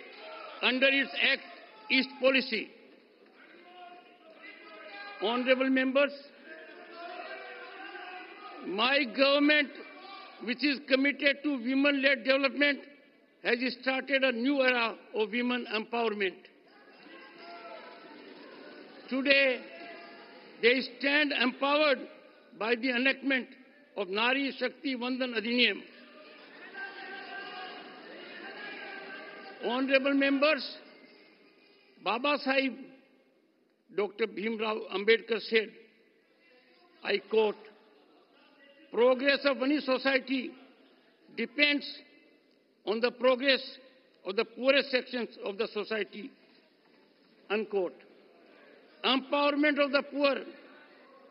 under its Act East policy. Honorable members, my government, which is committed to women-led development, has started a new era of women empowerment. Today, they stand empowered by the enactment of Nari Shakti Vandan Adhiniyam. Honorable members, Baba Sahib Dr. Bhimrao Ambedkar said, I quote, "Progress of any society depends on the progress of the poorest sections of the society," unquote. Empowerment of the poor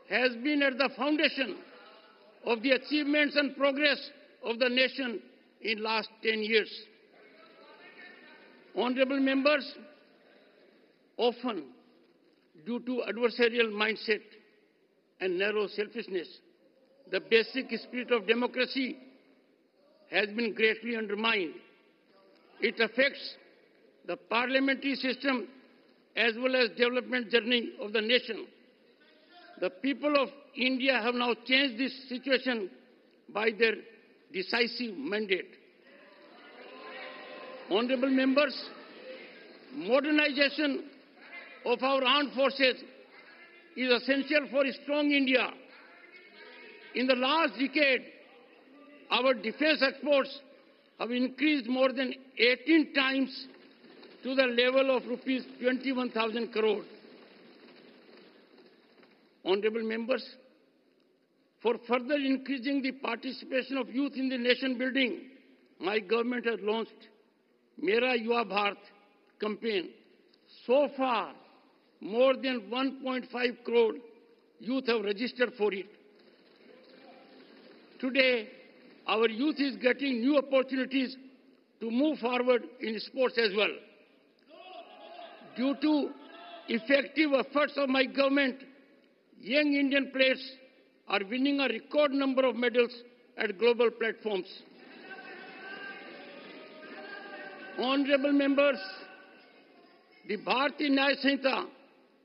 has been at the foundation of the achievements and progress of the nation in the last 10 years. Honorable members, often due to adversarial mindset and narrow selfishness, the basic spirit of democracy has been greatly undermined. It affects the parliamentary system as well as development journey of the nation. The people of India have now changed this situation by their decisive mandate. Honorable members, modernization of our armed forces is essential for a strong India. In the last decade, our defense exports have increased more than 18 times to the level of rupees 21,000 crore. Honorable members, for further increasing the participation of youth in the nation building, my government has launched Mera Yuva Bharat campaign. So far, more than 1.5 crore youth have registered for it. Today, our youth is getting new opportunities to move forward in sports as well. Due to effective efforts of my government, young Indian players are winning a record number of medals at global platforms. Honorable members, the Bharatiya Nyaya Samhita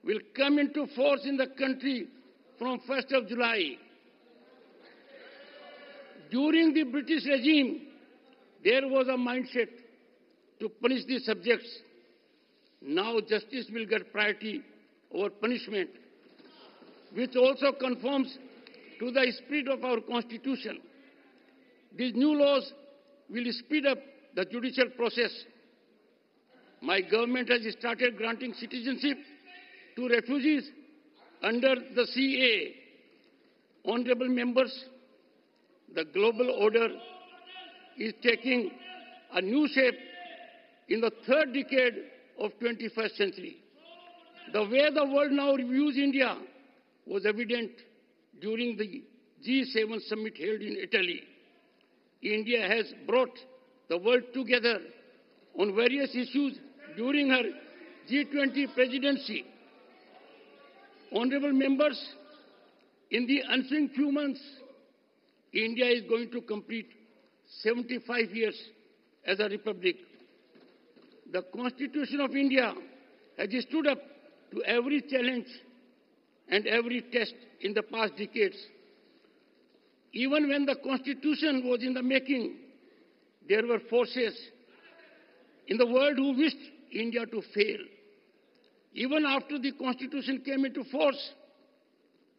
will come into force in the country from 1st of July. During the British regime, there was a mindset to punish the subjects. Now justice will get priority over punishment, which also conforms to the spirit of our Constitution. These new laws will speed up the judicial process. My government has started granting citizenship to refugees under the CA. Honorable members, the global order is taking a new shape in the third decade of 21st century. The way the world now reviews India was evident during the G7 summit held in Italy. India has brought the world together on various issues during her G20 presidency. Honorable members, in the ensuing few months, India is going to complete 75 years as a republic. The Constitution of India has stood up to every challenge and every test in the past decades. Even when the Constitution was in the making, there were forces in the world who wished India to fail. Even after the Constitution came into force,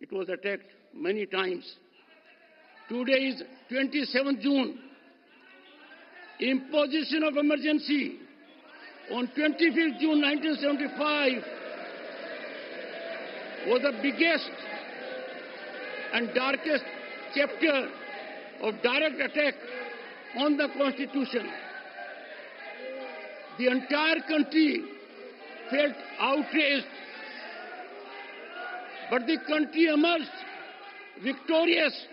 it was attacked many times. Today is 27th June. Imposition of emergency on 25th June 1975 was the biggest and darkest chapter of direct attack on the Constitution. The entire country felt outraged, but the country emerged victorious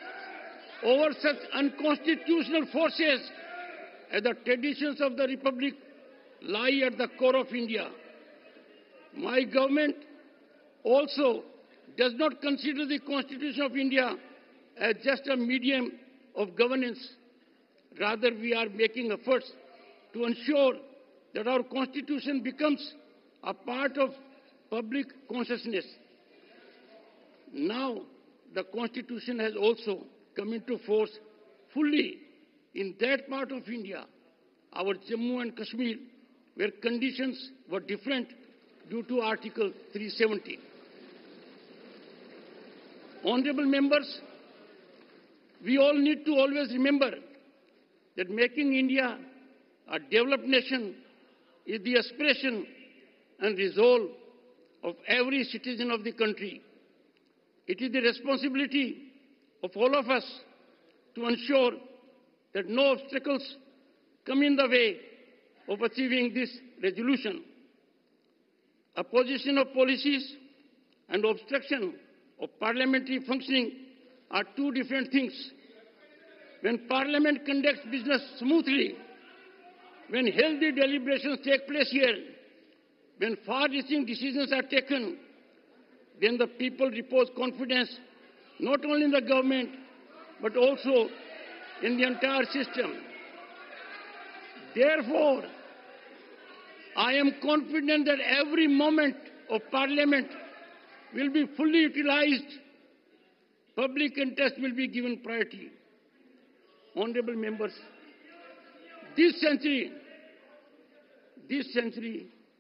over such unconstitutional forces, as the traditions of the Republic lie at the core of India. My government also does not consider the Constitution of India as just a medium of governance. Rather, we are making efforts to ensure that our Constitution becomes a part of public consciousness. Now, the Constitution has also come into force fully in that part of India, our Jammu and Kashmir, where conditions were different due to Article 370. Honorable members, we all need to always remember that making India a developed nation is the aspiration and resolve of every citizen of the country. It is the responsibility of all of us to ensure that no obstacles come in the way of achieving this resolution. Opposition of policies and obstruction of parliamentary functioning are two different things. When Parliament conducts business smoothly, when healthy deliberations take place here, when far-reaching decisions are taken, then the people repose confidence not only in the government, but also in the entire system. Therefore, I am confident that every moment of Parliament will be fully utilized. Public interest will be given priority. Honorable members, this century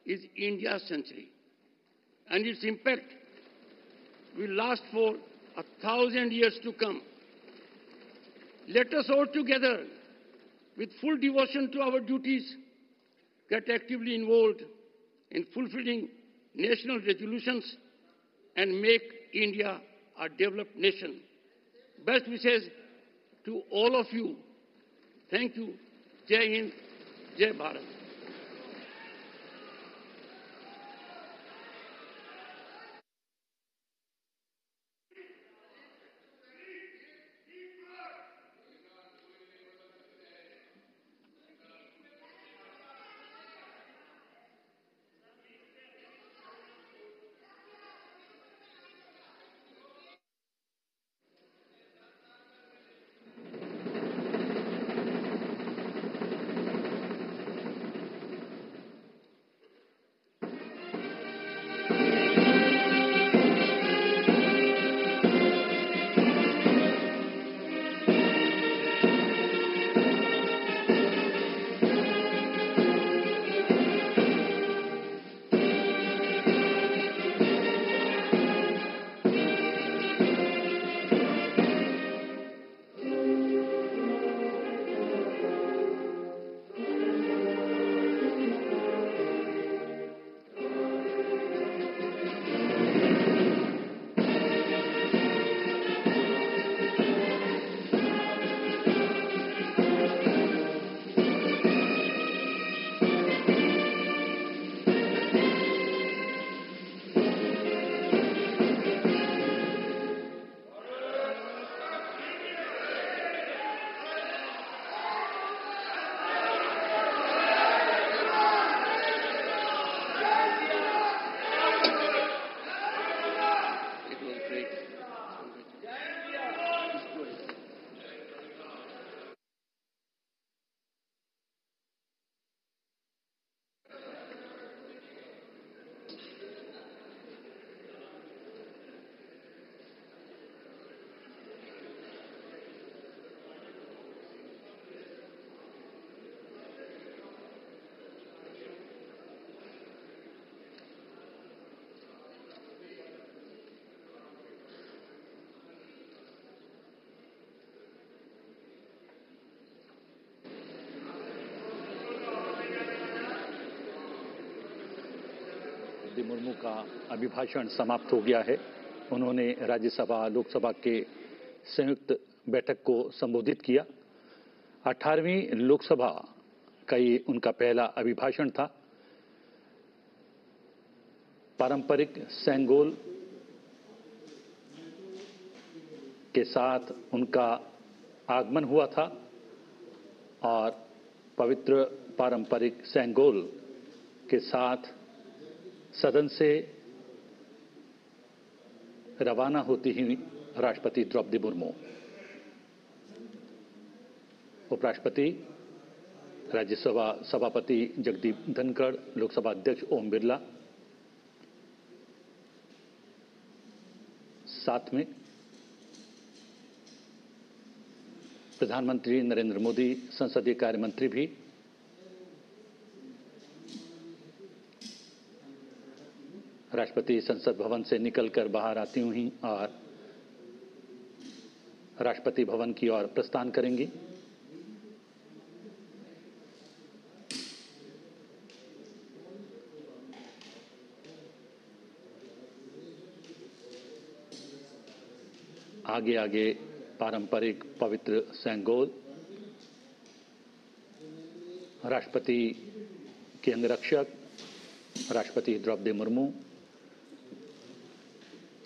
is India's century, and its impact will last for 1,000 years to come. Let us all together, with full devotion to our duties, get actively involved in fulfilling national resolutions and make India a developed nation. Best wishes to all of you. Thank you. Jai Hind, Jai Bharat. Murmu का अभिभाषण समाप्त हो गया है। उन्होंने राज्यसभा लोकसभा के संयुक्त बैठक को संबोधित किया। 18वीं लोकसभा का ये उनका पहला अभिभाषण था। पारंपरिक सेंगोल के साथ उनका आगमन हुआ था और पवित्र पारंपरिक सेंगोल के साथ सदन से रवाना होती ही राष्ट्रपति द्रौपदी मुर्मू, उपराष्ट्रपति, राज्यसभा सभापति जगदीप धनखड़, लोकसभा अध्यक्ष ओम बिरला, साथ में प्रधानमंत्री नरेंद्र मोदी, संसदीय कार्य मंत्री भी राष्ट्रपति संसद भवन से निकलकर बाहर आती हुई और राष्ट्रपति भवन की ओर प्रस्थान करेंगी। आगे आगे पारंपरिक पवित्र सेंगोल, राष्ट्रपति के अंगरक्षक राष्ट्रपति द्रौपदी मुर्मू,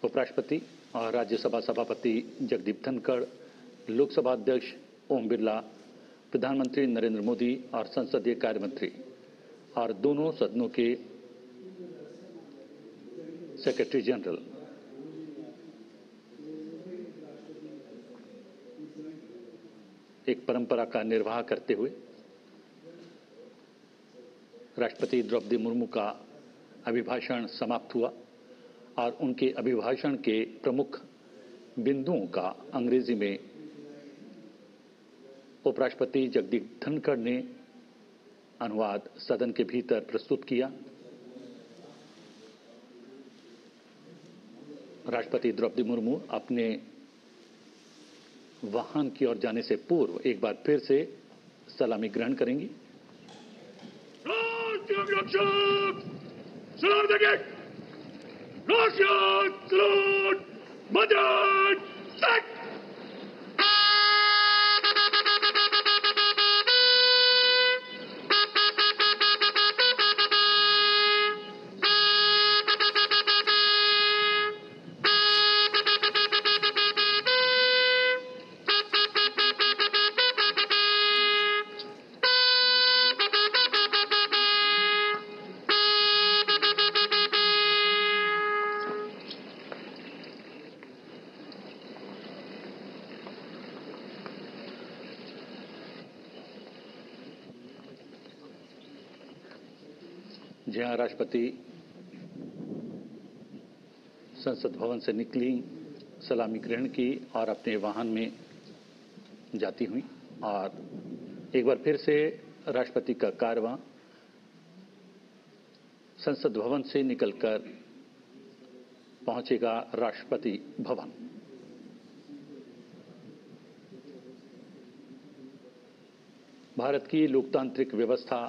उपराष्ट्रपति और राज्यसभा सभापति जगदीप धनखड़, लोकसभा अध्यक्ष ओम बिरला, प्रधानमंत्री नरेंद्र मोदी और संसदीय कार्य मंत्री और दोनों सदनों के सेक्रेटरी जनरल एक परंपरा का निर्वाह करते हुए राष्ट्रपति द्रौपदी मुर्मू का अभिभाषण समाप्त हुआ और उनके अभिभाषण के प्रमुख बिंदुओं का अंग्रेजी में उपराष्ट्रपति जगदीप धनखड़ ने अनुवाद सदन के भीतर प्रस्तुत किया। राष्ट्रपति द्रौपदी मुर्मू अपने वाहन की ओर जाने से पूर्व एक बार फिर से सलामी ग्रहण करेंगी। जहां राष्ट्रपति संसद भवन से निकली, सलामी ग्रहण की और अपने वाहन में जाती हुई और एक बार फिर से राष्ट्रपति का कारवां संसद भवन से निकलकर पहुंचेगा राष्ट्रपति भवन। भारत की लोकतांत्रिक व्यवस्था